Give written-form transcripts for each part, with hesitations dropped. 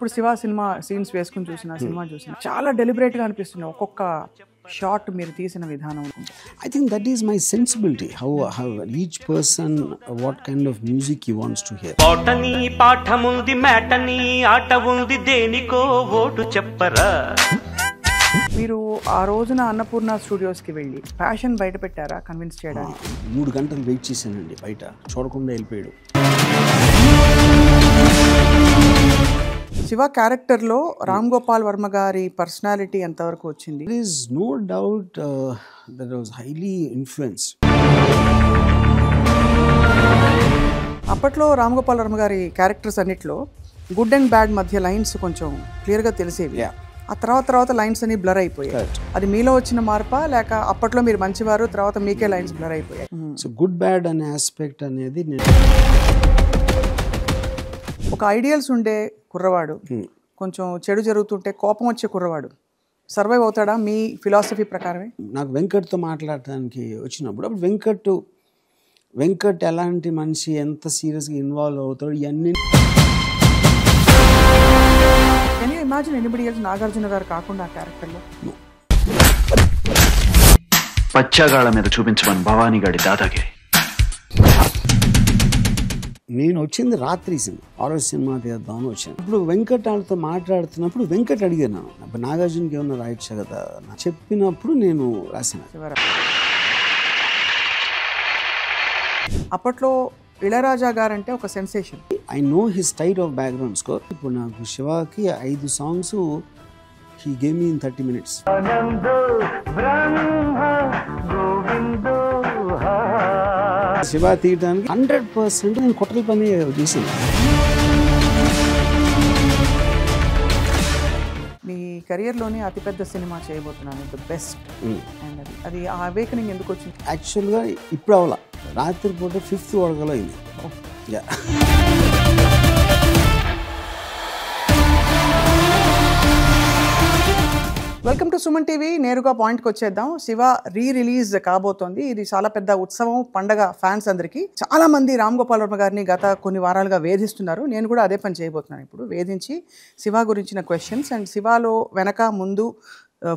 ఇప్పుడు Shiva cinema scenes వేసుకుని చూసిన సినిమా చూసిన చాలా డెలిబరేట్ గా అనిపిస్తుంది ఒక్కొక్క షాట్ మీరు తీసిన విధానం. I think that is my sensibility, how each person what kind of music he wants to hear. పాటని పాఠముంది మేటని ఆట ఉంది దేనికో ఓటు చెప్పరా. మీరు ఆ రోజున అన్నపూర్ణ స్టూడియోస్కి వెళ్ళి ప్యాషన్ బయట పెట్టారా కన్విన్స్ చేయడానికి? 3 గంటలు వెయిట్ చేశానండి బయట, చూడకుండా వెళ్ళిపోయాడు. శివ క్యారెక్టర్లో రామ్ గోపాల్ వర్మ గారి పర్సనాలిటీ ఎంతవరకు వచ్చింది? There is no doubt that I was highly influenced. అప్పట్లో రామ్ గోపాల్ వర్మ గారి క్యారెక్టర్స్ అన్నిట్లో గుడ్ అండ్ బ్యాడ్ మధ్య లైన్స్ కొంచెం క్లియర్గా తెలిసేవి. ఆ తర్వాత లైన్స్ అన్ని బ్లర్ అయిపోయాయి. అది మీలో వచ్చిన మార్పా లేక అప్పట్లో మీరు మంచివారు తర్వాత మీకే లైన్స్ బ్లర్ అయిపోయాయి? సో గుడ్ బ్యాడ్ అనే ఆస్పెక్ట్ అనేది ఒక ఐడియల్స్ ఉండే కుర్రవాడు, కొంచెం చెడు జరుగుతుంటే కోపం వచ్చే కుర్రవాడు సర్వైవ్ అవుతాడా మీ ఫిలాసఫీ ప్రకారమే? నాకు వెంకట్తో మాట్లాడటానికి వచ్చినప్పుడు అప్పుడు వెంకట్ ఎలాంటి మనిషి, ఎంత సీరియస్గా ఇన్వాల్వ్ అవుతాడు, ఇవన్నీ. Can you imagine anybody else Nagarjuna గారు కాకుండా ఆ క్యారెక్టర్లో? పచ్చగాళ్ళ మీద చూపించమని భవానీ గారి దాదాగిరి. నేను వచ్చింది రాత్రి సినిమా, హారర్ సినిమా తీద్దామని వచ్చాను. ఇప్పుడు వెంకట్ వాళ్ళతో మాట్లాడుతున్నప్పుడు వెంకట్ అడిగాను, ఇప్పుడు నాగార్జునకి ఏమన్నా రాయొచ్చా కదా చెప్పినప్పుడు నేను రాశాను. అప్పట్లో ఇళయరాజా గారంటే ఒక sensation. I know his style of background score. ఇప్పుడు నాకు శివాకి 5 songs he gave me in 30 minutes. Shiva తీయడానికి 100% నేను కొట్టల పని చేశాను. మీ కెరియర్లోనే అతిపెద్ద సినిమా చేయబోతున్నాను, ద బెస్ట్. అండ్ అది ఆ అవేకనింగ్ ఎందుకు వచ్చింది? యాక్చువల్గా ఇప్పుడు అవలా, రాత్రిపూట 5th వడకలో అయింది. Welcome to Suman TV. నేరుగా పాయింట్కి వచ్చేద్దాం. శివ రిలీజ్ కాబోతోంది. ఇది చాలా పెద్ద ఉత్సవం, పండగ ఫ్యాన్స్ అందరికీ. చాలా మంది రామ్ గోపాల్ వర్మ గారిని గత కొన్ని వారాలుగా వేధిస్తున్నారు. నేను కూడా అదే పని చేయబోతున్నాను ఇప్పుడు, వేధించి శివ గురించిన క్వశ్చన్స్ అండ్ శివాలో వెనక ముందు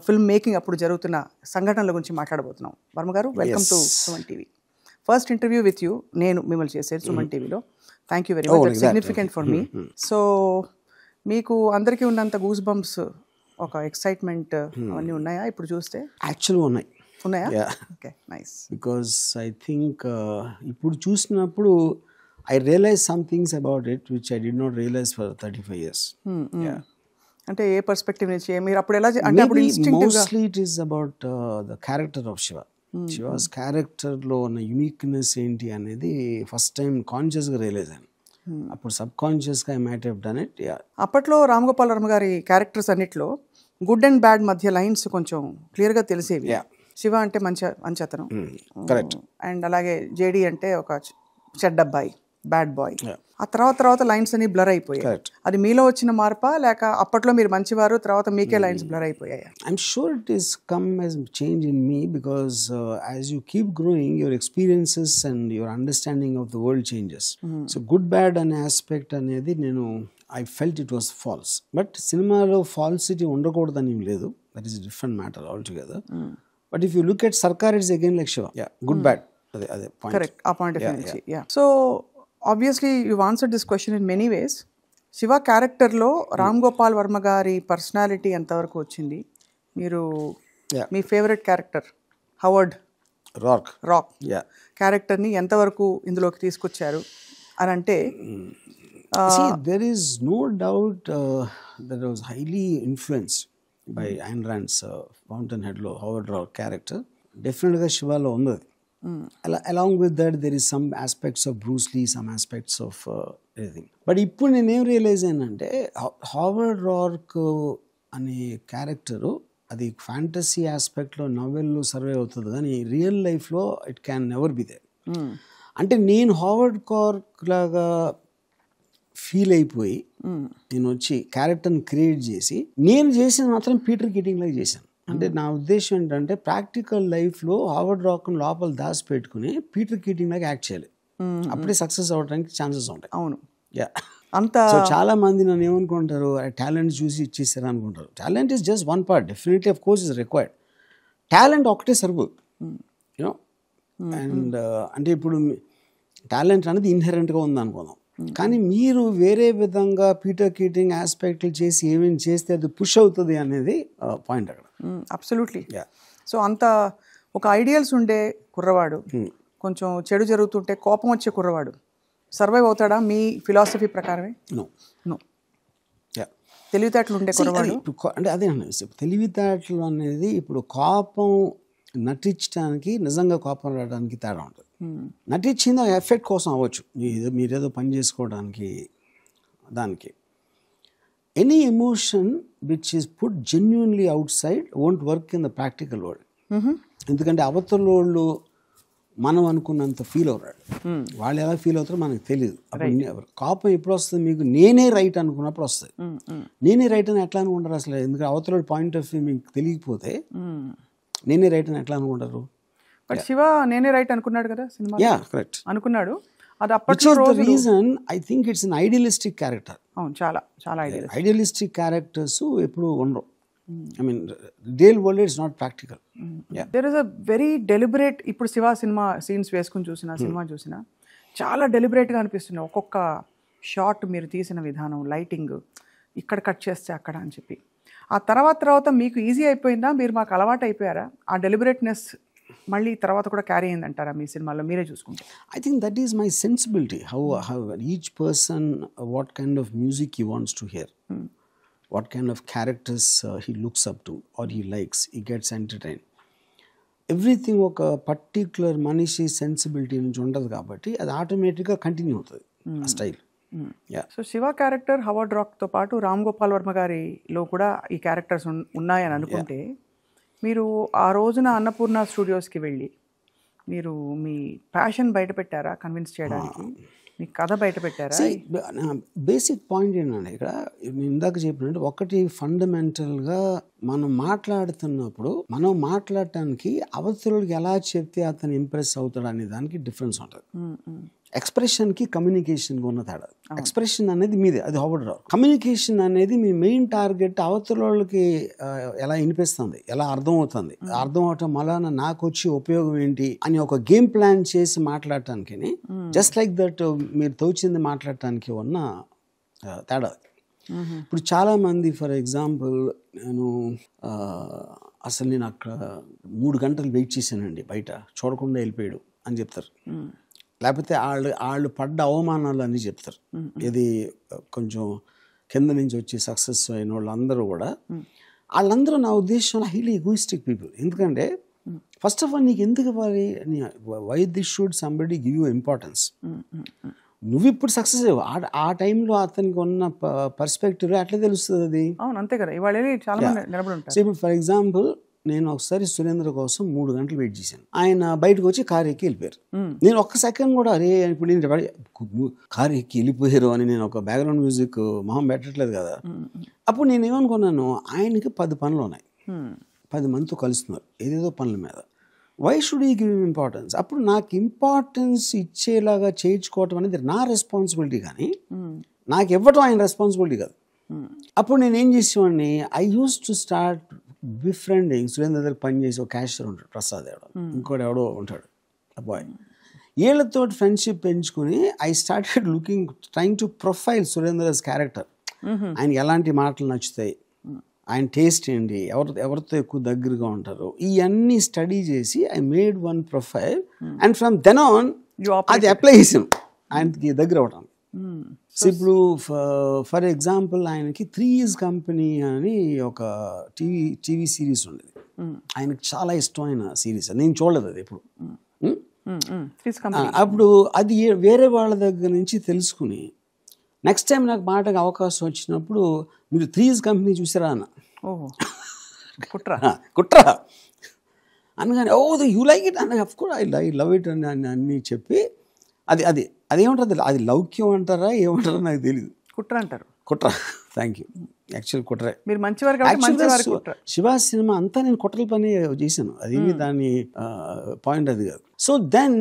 ఫిల్మ్ మేకింగ్ అప్పుడు జరుగుతున్న సంఘటనల గురించి మాట్లాడబోతున్నాం. వర్మ గారు, welcome to Suman TV. First interview with you నేను మిమ్మల్ని చేసేది సుమన్ టీవీలో. Thank you very much, significant for me. So మీకు అందరికీ ఉన్నంత గూస్ బంప్స్, ఒక ఎక్సైట్మెంట్ అవన్నీ ఉన్నాయా ఇప్పుడు చూస్తే? యాక్చువల్గా ఉన్నాయా? Okay, nice. Because I think ఇప్పుడు చూసినప్పుడు I realize some things about it which I did not realize for 35 years. అంటే ఏ పర్స్పెక్టివ్ నుంచి మీరు అప్పుడు ఎలా అంటే అప్పుడు mostly it is about the character of Shiva. She was క్యారెక్టర్లో ఉన్న యూనిక్నెస్ ఏంటి అనేది ఫస్ట్ టైం కాన్షియస్గా రియలైజ్ అయ్యాను. అప్పుడు సబ్ కాన్షియస్గా I might have done it. అప్పట్లో రామ్ గోపాల్ వర్మ గారి క్యారెక్టర్స్ అన్నిట్లో గుడ్ అండ్ బ్యాడ్ మధ్య లైన్స్ కొంచెం క్లియర్గా తెలిసేవి. శివ అంటే మంచి అతను, అండ్ అలాగే జేడి అంటే ఒక చెడ్డబ్బాయి, బ్యాడ్ బాయ్. ఆ తర్వాత లైన్స్ అన్ని బ్లర్ అయిపోయాయి. అది మీలో వచ్చిన మార్పా లేక అప్పట్లో మీరు మంచివారు తర్వాత మీకే లైన్స్ బ్లర్ అయిపోయాయి? I'm sure it is come as change in me because as you keep growing your experiences and your understanding of the world changes. So good bad అనే ఆస్పెక్ట్ అనేది నేను I felt it was false. But సినిమాలో falsity ఉండకూడదని ఏం లేదు, that is different matter all together. But if you look at Sarkar it's again like Shiva. Good bad అదే correct, ఆ point of view నుంచి. So obviously you've answered this question in many ways. Shiva క్యారెక్టర్లో రామ్ గోపాల్ వర్మ గారి personality ఎంతవరకు వచ్చింది? మీరు మీ ఫేవరెట్ క్యారెక్టర్ హవర్డ్ రాక్ క్యారెక్టర్ని ఎంతవరకు ఇందులోకి తీసుకొచ్చారు అని అంటే? there is no doubt that I was highly influenced by Ayn Rand's Fountainheadలో హవర్డ్ రాక్ క్యారెక్టర్ డెఫినెట్గా శివాలో ఉంది. Along with that there is some aspects of Bruce Lee, some aspects of everything. But ఇప్పుడు నేనేం రియలైజ్ అయినంటే Howard Roark అనే character అది fantasy ఆస్పెక్ట్లో నవెల్లో సర్వే అవుతుంది కానీ రియల్ లైఫ్లో it can never be there. అంటే నేను హావర్డ్ రాక్ లాగా ఫీల్ అయిపోయి నేను వచ్చి క్యారెక్టర్ని క్రియేట్ చేసి నేను చేసిన మాత్రం పీటర్ కీటింగ్ లాగా చేశాను. అంటే నా ఉద్దేశం ఏంటంటే ప్రాక్టికల్ లైఫ్లో హావర్డ్ రాక్ని లోపల దాచి పెట్టుకుని పీటర్ కీటింగ్ లాగా యాక్ట్ చేయాలి, అప్పుడే సక్సెస్ అవ్వడానికి ఛాన్సెస్ ఉంటాయి. అవును, అంత సో చాలా మంది నన్ను ఏమనుకుంటారు, టాలెంట్ చూసి ఇచ్చేసారు అనుకుంటారు. Talent is just one part, definitely of course is required. Talent ఒకటే సరిపోదు, యూనో. అండ్ అంటే ఇప్పుడు టాలెంట్ అనేది ఇన్హెరెంట్గా ఉంది అనుకుందాం, కానీ మీరు వేరే విధంగా పీటర్ కీటింగ్ ఆస్పెక్ట్లు చేసి ఏమేమి చేస్తే అది పుష్ అవుతుంది అనేది పాయింట్ అక్కడ. అబ్సల్యూట్లీ. సో అంత ఒక ఐడియల్స్ ఉండే కుర్రవాడు, కొంచెం చెడు జరుగుతుంటే కోపం వచ్చే కుర్రవాడు సర్వైవ్ అవుతాడా మీ ఫిలాసఫీ ప్రకారమే? నో. తెలివితేటలు ఉండే కుర్రవాడు అంటే అదే అండి, తెలివితేటలు అనేది ఇప్పుడు కోపం నటించడానికి నిజంగా కోపం రావడానికి తేడా ఉంటుంది. నటించింది ఎఫెక్ట్ కోసం అవ్వచ్చు, మీరేదో పని చేసుకోవడానికి దానికి. Any emotion which is put genuinely out side won't work in the practical world. ఎందుకంటే అవతల వాళ్ళు మనం అనుకున్నంత ఫీల్ అవుతాడు, వాళ్ళు ఎలా ఫీల్ అవుతారో మనకు తెలియదు. అప్పుడు కోపం ఎప్పుడు వస్తుంది మీకు, నేనే రైట్ అనుకున్నప్పుడు వస్తుంది. నేనే రైట్ అని ఎట్లా అనుకుంటారు అసలు? ఎందుకంటే అవతల పాయింట్ ఆఫ్ వ్యూ మీకు తెలియకపోతే నేనే రైట్ అని ఎట్లా అనుకుంటారు? బట్ శివ నేనే రైట్ అనుకున్నాడు కదా సినిమా. Yeah, correct. అనుకున్నాడు. అది అప్పట్లో reason I think it's an idealistic character. అవును, చాలా చాలా ఐడియలిస్టిక్ క్యారెక్టర్స్ ఎప్పుడు ఉండవు. I mean, real world is not practical. There is a very deliberate, ఇప్పుడు శివ సినిమా సీన్స్ వేసుకుని చూసిన సినిమా చూసినా చాలా డెలిబరేట్గా అనిపిస్తుంది. ఒక్కొక్క షాట్ మీరు తీసిన విధానం, లైటింగ్, ఇక్కడ కట్ చేస్తే అక్కడ అని చెప్పి. ఆ తర్వాత మీకు ఈజీ అయిపోయిందా, మీరు మాకు అలవాటు అయిపోయారా? ఆ డెలిబరేట్నెస్ మళ్ళీ తర్వాత కూడా క్యారీ అయిందంటారా మీ సినిమాలో మీరే చూసుకుంటే? I think that is my sensibility. How each person, what kind of music he wants to hear. What kind of characters he looks up to or he likes, he gets entertained. Everything ఒక particular మనిషి sensibility నుంచి ఉండదు కాబట్టి అది ఆటోమేటిక్గా continue అవుతుంది ఆ style. So Shiva character Howard రాక్తో పాటు రామ్ గోపాల్ వర్మ గారిలో కూడా ఈ క్యారెక్టర్స్ ఉన్నాయని అనుకుంటే, మీరు ఆ రోజున అన్నపూర్ణ స్టూడియోస్కి వెళ్ళి మీరు మీ ప్యాషన్ బయట పెట్టారా కన్విన్స్ చేయడానికి? మీ కథ బయట పెట్టారా? బేసిక్ పాయింట్ ఏంటంటే ఇక్కడ నేను ఇందాక చెప్పినట్టు, ఒకటి ఫండమెంటల్గా మనం మాట్లాడుతున్నప్పుడు మనం మాట్లాడటానికి అవతలుడికి ఎలా చెప్తే అతను ఇంప్రెస్ అవుతాడు అనే దానికి డిఫరెన్స్ ఉంటుంది. ఎక్స్ప్రెషన్కి కమ్యూనికేషన్కి ఉన్న తేడా. ఎక్స్ప్రెషన్ అనేది మీదే, అది హవర్డ్ రావు. కమ్యూనికేషన్ అనేది మీ మెయిన్ టార్గెట్ అవతల వాళ్ళకి ఎలా వినిపిస్తుంది, ఎలా అర్థమవుతుంది, అర్థం అవటం వలన నాకు వచ్చి ఉపయోగం ఏంటి అని ఒక గేమ్ ప్లాన్ చేసి మాట్లాడటానికి, జస్ట్ లైక్ దట్ మీరు తోచింది మాట్లాడటానికి ఉన్న తేడా. ఇప్పుడు చాలామంది ఫర్ ఎగ్జాంపుల్ నేను అక్కడ 3 గంటలు వెయిట్ చేశానండి బయట, చూడకుండా వెళ్ళిపోయాడు అని చెప్తారు. లేకపోతే వాళ్ళు పడ్డ అవమానాలు అన్నీ చెప్తారు. ఇది కొంచెం కింద నుంచి వచ్చి సక్సెస్ అయిన వాళ్ళందరూ కూడా, వాళ్ళందరూ నా ఉద్దేశంలో హైలీ ఎగోయిస్టిక్ పీపుల్. ఎందుకంటే ఫస్ట్ ఆఫ్ ఆల్ నీకు ఎందుకు why this should somebody give you importance? నువ్వు ఇప్పుడు సక్సెస్ అయ్యావు, ఆ టైంలో అతనికి ఉన్న పర్స్పెక్టివ్ అట్లా తెలుస్తుంది అది. అవును, అంతే కదా. ఇవాళ చాలా మంది నిలబడి ఉంటారు. సో ఇప్పుడు ఫర్ ఎగ్జాంపుల్ నేను ఒకసారి సురేంద్ర కోసం 3 గంటలు వెయిట్ చేశాను. ఆయన బయటకు వచ్చి కారు ఎక్కి వెళ్ళిపోయారు. నేను ఒక్క సెకండ్ కూడా అరే ఇప్పుడు నేను కారు ఎక్కి వెళ్ళిపోయారు అని నేను ఒక బ్యాక్గ్రౌండ్ మ్యూజిక్ మొహం పెట్టట్లేదు కదా. అప్పుడు నేను ఏమనుకున్నాను, ఆయనకి 10 పనులు ఉన్నాయి, 10 మందితో కలుస్తున్నారు ఏదేదో పనుల మీద. వై షుడ్ ఈ గివ్ ఇంపార్టెన్స్? అప్పుడు నాకు ఇంపార్టెన్స్ ఇచ్చేలాగా చేయించుకోవటం అనేది నా రెస్పాన్సిబిలిటీ, కానీ నాకు ఇవ్వటం ఆయన రెస్పాన్సిబిలిటీ కాదు. అప్పుడు నేను ఏం చేసేవాడిని, I use to start befriending. Surendra దగ్గర పనిచేసి ఒక క్యాషియర్ ఉంటాడు, ప్రసాద్ ఎవడో, ఇంకోటి ఎవడో ఉంటాడు అబ్బాయి. వీళ్ళతో ఫ్రెండ్షిప్ పెంచుకుని I started looking, trying to profile Surendra's character. ఆయనకి ఎలాంటి మాటలు నచ్చుతాయి, ఆయన టేస్ట్ ఏంటి, ఎవరితో ఎక్కువ దగ్గరగా ఉంటారు, ఇవన్నీ స్టడీ చేసి I made one profile. And from then on అది అప్లై చేసాను ఆయనకి దగ్గర అవటం. సో ఇప్పుడు ఫర్ ఎగ్జాంపుల్ ఆయనకి 3 Years కంపెనీ అని ఒక టీవీ సిరీస్ ఉండేది, ఆయనకి చాలా ఇష్టమైన సిరీస్. నేను చూడలేదు అది ఎప్పుడు. అప్పుడు అది వేరే వాళ్ళ దగ్గర నుంచి తెలుసుకుని నెక్స్ట్ టైం నాకు మాటకు అవకాశం వచ్చినప్పుడు, మీరు 3 Years కంపెనీ చూసారా అన్న. కుట్రా అనగానే యూ లైక్ ఇట్ అన్న, of course I love it అని అన్నీ చెప్పి, అదేమంటారు, అది లౌక్యం అంటారా ఏమంటారో నాకు తెలియదు. కుట్ర అంటారు. కుట్ర. Thank you. యాక్చువల్ కుట్రే. మీరు మంచివారు కాబట్టి మంచివారు కుట్ర. శివ సినిమా అంతా నేను కుట్రల పని చేశాను. అది దాని పాయింట్ అది కాదు. సో దెన్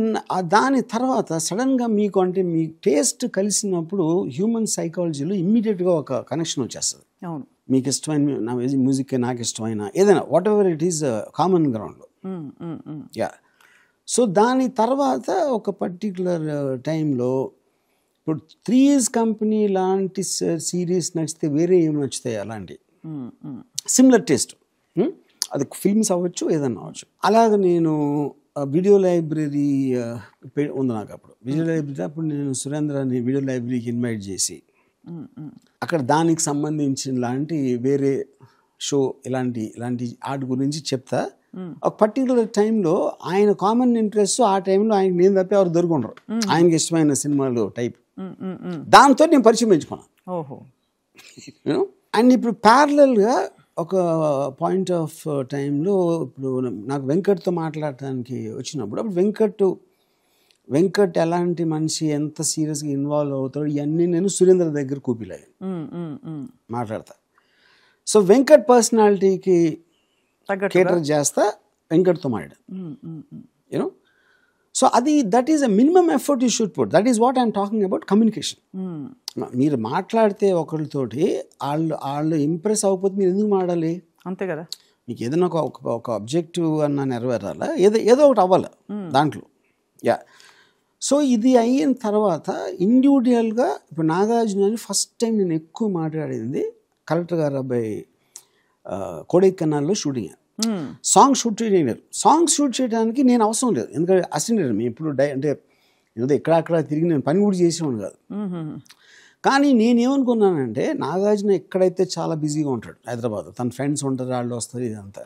దాని తర్వాత సడన్గా మీకు అంటే మీ టేస్ట్ కలిసినప్పుడు హ్యూమన్ సైకాలజీలో ఇమ్మీడియట్గా ఒక కనెక్షన్ వచ్చేస్తుంది. అవును. మీకు ఇష్టమైన నా మ్యూజిక్, నాకు ఇష్టమైన ఏదైనా what ever it is common గ్రౌండ్లో. యా. సో దాని తర్వాత ఒక పర్టికులర్ టైంలో ఇప్పుడు 3 Years కంపెనీ లాంటి సిరీస్ నచ్చితే వేరే ఏమి నచ్చుతాయి అలాంటి సిమిలర్ టేస్ట్. అది ఫిల్మ్స్ అవ్వచ్చు, ఏదన్నా అవ్వచ్చు. అలాగే నేను వీడియో లైబ్రరీ ఉంది నాకు. అప్పుడు వీడియో లైబ్రరీ అప్పుడు నేను సురేంద్రని వీడియో లైబ్రరీకి ఇన్వైట్ చేసి అక్కడ దానికి సంబంధించిన లాంటి వేరే షో ఇలాంటి ఆర్ట్ గురించి చెప్తా. ఒక పర్టికులర్ టైంలో ఆయన కామన్ ఇంట్రెస్ట్ ఆ టైంలో ఆయన నేను తప్పి ఎవరు దొరుకుంటారు ఆయనకి ఇష్టమైన సినిమాలు టైప్. దాంతో నేను పరిచయం పెంచుకున్నాను. ఓహో. అండ్ ఇప్పుడు ప్యారలల్గా ఒక పాయింట్ ఆఫ్ టైంలో ఇప్పుడు నాకు వెంకట్తో మాట్లాడటానికి వచ్చినప్పుడు అప్పుడు వెంకట్ ఎలాంటి మనిషి, ఎంత సీరియస్గా ఇన్వాల్వ్ అవుతాడు, ఇవన్నీ నేను సురేంద్ర దగ్గర కూపిలాగా మాట్లాడతా. సో వెంకట్ పర్సనాలిటీకి కేటర్ చేస్తా, వెంకట్తో మాట్లాడాను. యూనో. సో అది that is a minimum effort you should put. That is what I'm talking about communication. మీరు మాట్లాడితే ఒకరితోటి వాళ్ళు ఇంప్రెస్ అవ్వకపోతే మీరు ఎందుకు మాట్లాడాలి? అంతే కదా. మీకు ఏదైనా ఒక అబ్జెక్టివ్ అన్న నెరవేరాలా, ఏదో ఒకటి అవ్వాలి దాంట్లో. యా. సో ఇది అయిన తర్వాత ఇండివిజువల్గా ఇప్పుడు నాగార్జున ఫస్ట్ టైం నేను ఎక్కువ మాట్లాడింది కలెక్టర్ గారు అబ్బాయి కోడైకెనాల్లో షూటింగ్. సాంగ్ షూట్ చేయలేరు. సాంగ్ షూట్ చేయడానికి నేను అవసరం లేదు, ఎందుకంటే అసిస్టెంట్. మేము ఇప్పుడు అంటే ఏదో ఎక్కడక్కడ తిరిగి నేను పని కూడా చేసేవాడు కాదు. కానీ నేనేమనుకున్నానంటే నాగార్జున ఎక్కడైతే చాలా బిజీగా ఉంటాడు హైదరాబాద్, తన ఫ్రెండ్స్ ఉంటారు, వాళ్ళు వస్తారు, ఇదంతా.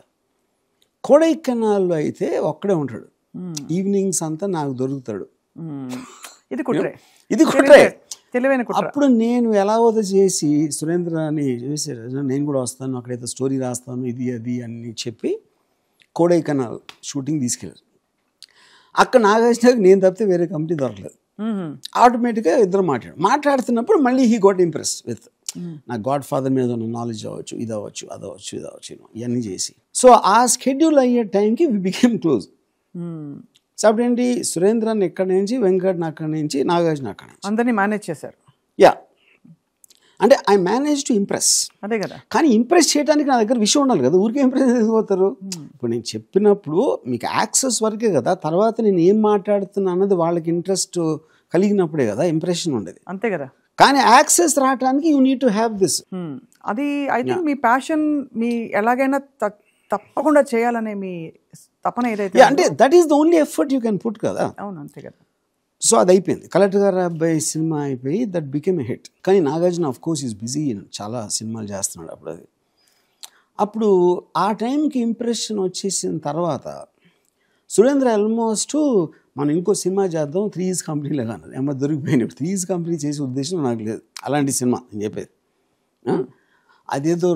కోడైకెనాల్లో అయితే ఒక్కడే ఉంటాడు. ఈవినింగ్స్ అంతా నాకు దొరుకుతాడు. ఇది కుట్రే. తెలివైన కుట్ర. అప్పుడు నేను ఎలాగో చేసి సురేంద్రని చేసాడు, నేను కూడా వస్తాను, అక్కడైతే స్టోరీ రాస్తాను, ఇది అది అని చెప్పి కోడైకెనాల్ షూటింగ్ తీసుకెళ్ళారు. అక్కడ నాగార్జునకి నేను తప్పితే వేరే కంపెనీ దొరకలేదు. ఆటోమేటిక్గా ఇద్దరు మాట్లాడుతున్నప్పుడు మళ్ళీ హీ గోట్ ఇంప్రెస్ విత్ నా గాడ్ ఫాదర్ మీద ఉన్న నాలెడ్జ్ అవ్వచ్చు, ఇది అవ్వచ్చు, అదవచ్చు, ఇది అవ్వచ్చు, ఇవన్నీ చేసి. సో ఆ స్కెడ్యూల్ అయ్యే టైంకి వి బికేమ్ క్లోజ్. సో అప్పుడేంటి సురేంద్రన్ ఎక్కడి నుంచి, వెంకట్ అక్కడి నుంచి, నాగార్జున అక్కడి నుంచి అందరినీ మేనేజ్ చేశారు. యా. అంటే ఐ మేనేజ్ టు ఇంప్రెస్. అదే కదా. కానీ ఇంప్రెస్ చేయడానికి నా దగ్గర విషయం ఉండాలి కదా, ఊరికే ఇంప్రెస్ అయిపోతారు. ఇప్పుడు నేను చెప్పినప్పుడు మీకు యాక్సెస్ వరకే కదా, తర్వాత నేను ఏం మాట్లాడుతున్నా అన్నది వాళ్ళకి ఇంట్రెస్ట్ కలిగినప్పుడే కదా ఇంప్రెషన్ ఉండేది. అంతే కదా. కానీ యాక్సెస్ రావడానికి you need to have this. అది ఐ థింక్ మీ ప్యాషన్, మీ ఎలాగైనా తప్పకుండా చేయాలనే మీ తపన ఏదైతే అంటే that is the only effort you can put కదా. అవును, అంతే కదా. సో అది అయిపోయింది. కలెక్టర్ గారు అబ్బాయి సినిమా అయిపోయి దట్ బికెమ్ ఎ హిట్. కానీ Nagarjuna of course is busy, చాలా సినిమాలు చేస్తున్నాడు అప్పుడు. అప్పుడు ఆ టైంకి ఇంప్రెషన్ వచ్చేసిన తర్వాత సురేంద్ర ఆల్మోస్ట్ మనం ఇంకో సినిమా చేద్దాం 3 Years కంపెనీలో కానీ ఏమో దొరికిపోయినాయి. 3 Years కంపెనీ చేసే ఉద్దేశం నాకు లేదు. అలాంటి సినిమా నేను చెప్పేది. అదేదో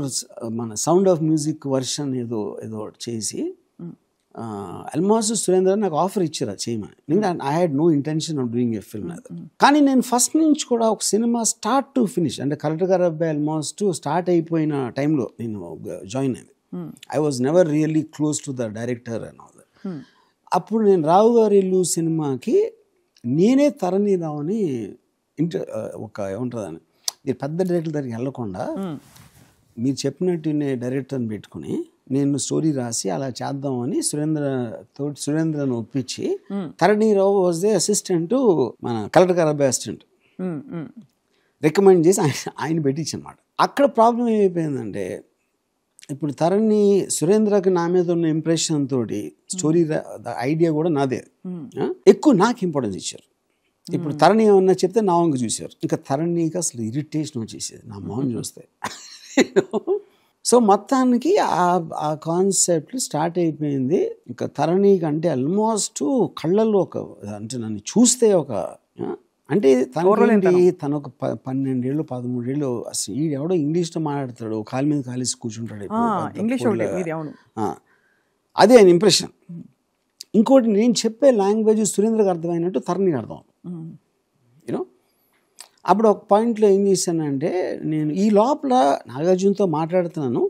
మన సౌండ్ ఆఫ్ మ్యూజిక్ వర్షన్ ఏదో చేసి ఆల్మోస్ట్ సురేంద్ర నాకు ఆఫర్ ఇచ్చారు అది చేయమని. ఎందుకంటే I had no intention of doing a film. కానీ నేను ఫస్ట్ నుంచి కూడా ఒక సినిమా స్టార్ట్ టు ఫినిష్ అంటే కలెక్టర్ గారు అబ్బాయి ఆల్మోస్ట్ స్టార్ట్ అయిపోయిన టైంలో నేను జాయిన్ అయింది. I was never really close to the director and all that. అప్పుడు నేను రావు గారి ఇల్లు సినిమాకి నేనే తరణిదామని ఒక ఏముంటుందని మీరు పెద్ద డైరెక్టర్ దగ్గరికి వెళ్ళకుండా మీరు చెప్పినట్టు నేను డైరెక్టర్ని పెట్టుకుని నేను స్టోరీ రాసి అలా చేద్దామని సురేంద్రను ఒప్పించి తరణీరావు వాజ్ ది అసిస్టెంట్, మన కలెక్టర్ గారు అబ్బాయి అసిస్టెంట్ రికమెండ్ చేసి ఆయన పెట్టించి అనమాట. అక్కడ ప్రాబ్లం ఏమైపోయిందంటే ఇప్పుడు తరణి సురేంద్రకి నా మీద ఉన్న ఇంప్రెషన్ తోటి స్టోరీ ఐడియా కూడా నాదే, ఎక్కువ నాకు ఇంపార్టెన్స్ ఇచ్చారు. ఇప్పుడు తరణి ఏమన్నా చెప్తే నా వంక చూశారు. ఇంకా తరణికి అసలు ఇరిటేషన్ వచ్చేసేది నా మొహం చూస్తే. సో మొత్తానికి ఆ కాన్సెప్ట్ స్టార్ట్ అయిపోయింది. ఇంకా తరణికి అంటే ఆల్మోస్ట్ కళ్ళల్లో ఒక అంటే నన్ను చూస్తే ఒక అంటే తన ఒక 12 ఏళ్ళు 13 ఏళ్ళు అసలు ఈ ఎవడో ఇంగ్లీష్లో మాట్లాడతాడు, కాలు మీద కాలేసి కూర్చుంటాడు, అదే ఆయన ఇంప్రెషన్. ఇంకోటి నేను చెప్పే లాంగ్వేజ్ సురేంద్రకి అర్థమైనట్టు తరణికి అర్థం. యూనో అప్పుడు ఒక పాయింట్లో ఏం చేశానంటే, నేను ఈ లోపల నాగార్జునతో మాట్లాడుతున్నాను.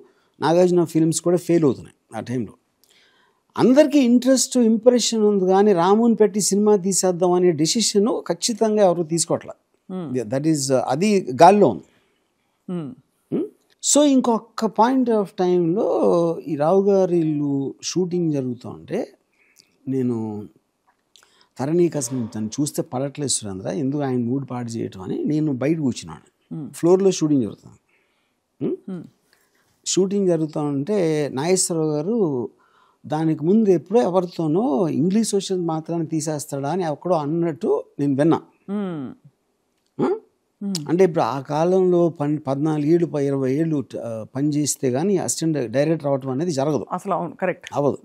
నాగార్జున ఫిల్మ్స్ కూడా ఫెయిల్ అవుతున్నాయి ఆ టైంలో. అందరికీ ఇంట్రెస్ట్ ఇంప్రెషన్ ఉంది, కానీ రాముని పెట్టి సినిమా తీసేద్దాం అనే డెసిషన్ ఖచ్చితంగా ఎవరు తీసుకోవట్లే. దట్ ఈస్ అది గాల్లో ఉంది. సో ఇంకొక పాయింట్ ఆఫ్ టైంలో ఈ రావు గారి ఇల్లు షూటింగ్ జరుగుతూ ఉంటే, నేను తరణీకి అసలు తను చూస్తే పడట్లేదు సురేంద్ర, ఎందుకు ఆయన మూడ్ పాడు చేయటం అని నేను బయట కూర్చున్నాను. ఫ్లోర్లో షూటింగ్ జరుగుతుంది. షూటింగ్ జరుగుతూ ఉంటే నాగేశ్వరరావు గారు దానికి ముందు ఎప్పుడో ఎవరితోనో ఇంగ్లీష్ సోషల్ మాత్రాన్ని తీసేస్తాడా అని ఎక్కడో అన్నట్టు నేను విన్నా. అంటే ఇప్పుడు ఆ కాలంలో 14 ఏళ్ళు 20 ఏళ్ళు పనిచేస్తే కానీ అసిస్టెంట్ డైరెక్టర్ అవటం అనేది జరగదు అసలు. అవును, కరెక్ట్, అవ్వదు.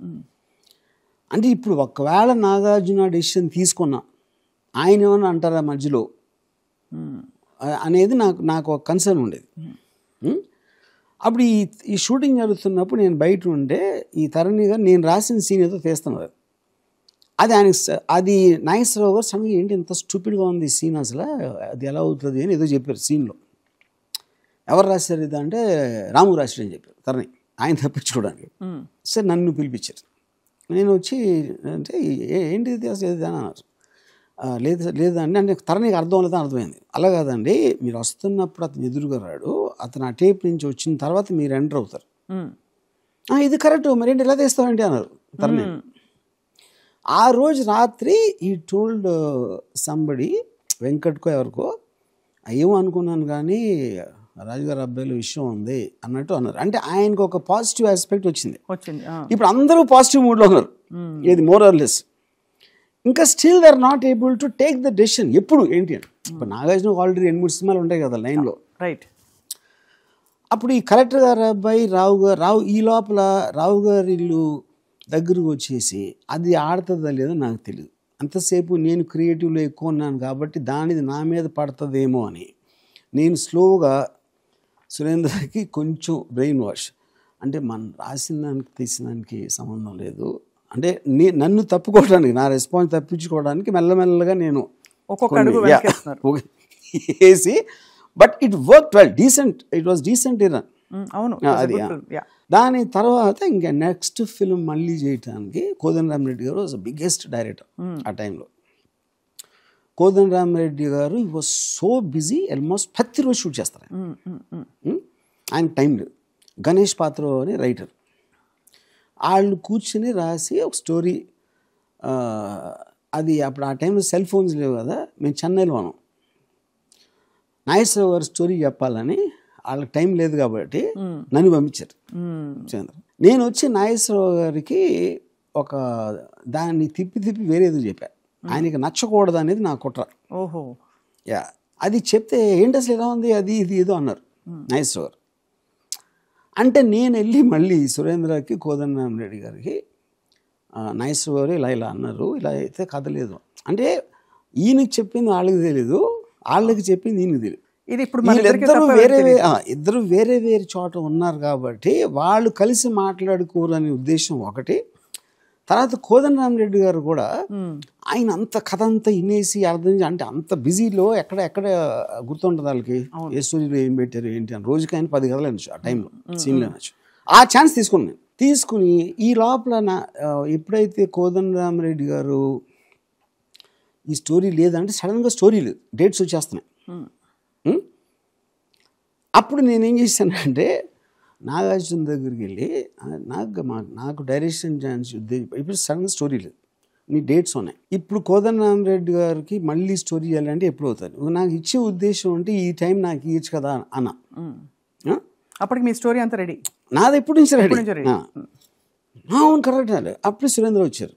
అంటే ఇప్పుడు ఒకవేళ నాగార్జున డెసిషన్ తీసుకున్నా ఆయన ఏమన్నా అంటారా మధ్యలో అనేది నాకు ఒక కన్సర్న్ ఉండేది. అప్పుడు ఈ షూటింగ్ జరుగుతున్నప్పుడు నేను బయట ఉంటే ఈ తరణి గారు నేను రాసిన సీన్ ఏదో తీస్తున్నారు. అది నాగేశ్వరరావు గారు సడన్గా ఏంటి ఇంత స్టూపిడ్గా ఉంది ఈ సీన్, అసలు అది ఎలా అవుతుంది అని ఏదో చెప్పారు సీన్లో. ఎవరు రాశారు ఇది అంటే రాము రాశాడు అని చెప్పారు తరణి, ఆయన తప్పించుకోవడానికి. సరే నన్ను పిలిపించారు. నేను వచ్చి అంటే ఏంటిది అసలు ఏది అని అన్నారు. లేదండి అంటే తరణికి అర్థం లేదని అర్థమైంది. అలా కాదండి, మీరు వస్తున్నప్పుడు అతను ఎదురుగా రాడు, అతను ఆ టేప్ నుంచి వచ్చిన తర్వాత మీరు ఎంటర్ అవుతారు. ఇది కరెక్ట్, మరేంటి ఎలా తీస్తామంటే అన్నారు తరణి. ఆ రోజు రాత్రి ఈ టోల్డ్ సంబడి వెంకట్కో ఎవరికో ఏమో అనుకున్నాను కానీ రాజుగారి అబ్బాయిల విషయం ఉంది అన్నట్టు అన్నారు. అంటే ఆయనకు ఒక పాజిటివ్ ఆస్పెక్ట్ వచ్చింది. ఇప్పుడు అందరూ పాజిటివ్ మూడ్లో ఉన్నారు, ఇది మోర్ ఆర్ లెస్. ఇంకా still they are not able to take the decision. ఎప్పుడు ఏంటి అని ఇప్పుడు నాగార్జున ఆల్రెడీ 2-3 సినిమాలు ఉంటాయి కదా లైన్లో, రైట్. అప్పుడు ఈ కలెక్టర్ గారు అబ్బాయి రావు ఈ లోపల రావు గారి ఇల్లు దగ్గరకు వచ్చేసి అది ఆడుతుందా లేదో నాకు తెలియదు. అంతసేపు నేను క్రియేటివ్లో ఎక్కువ ఉన్నాను కాబట్టి దానిది నా మీద పడుతుందేమో అని నేను స్లోగా సురేంద్రకి కొంచెం బ్రెయిన్ వాష్, అంటే మనం రాసిన దానికి తీసిన దానికి సంబంధం లేదు, అంటే నన్ను తప్పుకోవడానికి నా రెస్పాన్స్ తప్పించుకోవడానికి మెల్లమెల్లగా నేను వేసి, but it work well, decent, it was decent Iran. అది దాని తర్వాత ఇంకా నెక్స్ట్ ఫిల్మ్ మళ్ళీ చేయటానికి కోదండరామిరెడ్డి గారు వాజ్ బిగ్గెస్ట్ డైరెక్టర్ ఆ టైంలో. కోదండరామిరెడ్డి గారు ఈ వాజ్ సో బిజీ, ఆల్మోస్ట్ ప్రతిరోజు షూట్ చేస్తారు ఆయన టైం లేదు. గణేష్ పాత్ర అని రైటర్, వాళ్ళు కూర్చుని రాసి ఒక స్టోరీ. అది అప్పుడు ఆ టైంలో సెల్ ఫోన్స్ లేవు కదా, మేము చెన్నైలో ఉన్నాం. నాగేశ్వరరావు గారు స్టోరీ చెప్పాలని వాళ్ళకి టైం లేదు కాబట్టి నన్ను పంపించారు. నేను వచ్చి నాగేశ్వరరావు గారికి ఒక దాన్ని తిప్పి వేరేది చెప్పాను. ఆయనకి నచ్చకూడదు అనేది నా కుట్ర. ఓహో యా, అది చెప్తే ఏంటి అసలు ఎలా ఉంది అది ఇది ఏదో అన్నారు నాగేశ్వరరావు గారు. అంటే నేను వెళ్ళి మళ్ళీ సురేంద్రకి కోదండరామిరెడ్డి గారికి నాగేశ్వరరావు గారు ఇలా అన్నారు, ఇలా అయితే కథ లేదు అంటే ఈయనకి చెప్పింది వాళ్ళకి తెలీదు, వాళ్ళకి చెప్పింది ఈయనకి తెలియదు. ఇది ఇప్పుడు ఇద్దరు వేరే చోట ఉన్నారు కాబట్టి వాళ్ళు కలిసి మాట్లాడుకోరు అనే ఉద్దేశం ఒకటి. తర్వాత కోదండరామిరెడ్డి గారు కూడా ఆయన అంత కథ అంతా ఇనేసి అర్థం అంటే అంత బిజీలో ఎక్కడ గుర్తుంటుంది వాళ్ళకి, ఏ స్టోరీలో ఏం పెట్టారు ఏంటి అని. రోజుకి ఆయన 10 కథలు అనొచ్చు ఆ టైంలో, సీన్లు అనొచ్చు. ఆ ఛాన్స్ తీసుకుని ఈ లోపల ఎప్పుడైతే కోదండరామిరెడ్డి గారు ఈ స్టోరీ లేదంటే సడన్గా స్టోరీ లేదు, డేట్స్ వచ్చేస్తున్నాయి. అప్పుడు నేనేం చేశానంటే నాగార్జున దగ్గరికి వెళ్ళి నాకు డైరెక్షన్ ఛాన్స్ ఇప్పుడు సడన్గా స్టోరీ లేదు, నీ డేట్స్ ఉన్నాయి, ఇప్పుడు కోదండరామిరెడ్డి గారికి మళ్ళీ స్టోరీ చేయాలంటే ఎప్పుడు అవుతుంది, నాకు ఇచ్చే ఉద్దేశం అంటే ఈ టైం నాకు ఇవ్వచ్చు కదా అన్న. అప్పటికి మీ స్టోరీ అంతా రెడీ, నాది ఎప్పుడు నుంచి రెడీ. అవును కరెక్ట్ అండి. అప్పుడు సురేంద్ర వచ్చారు.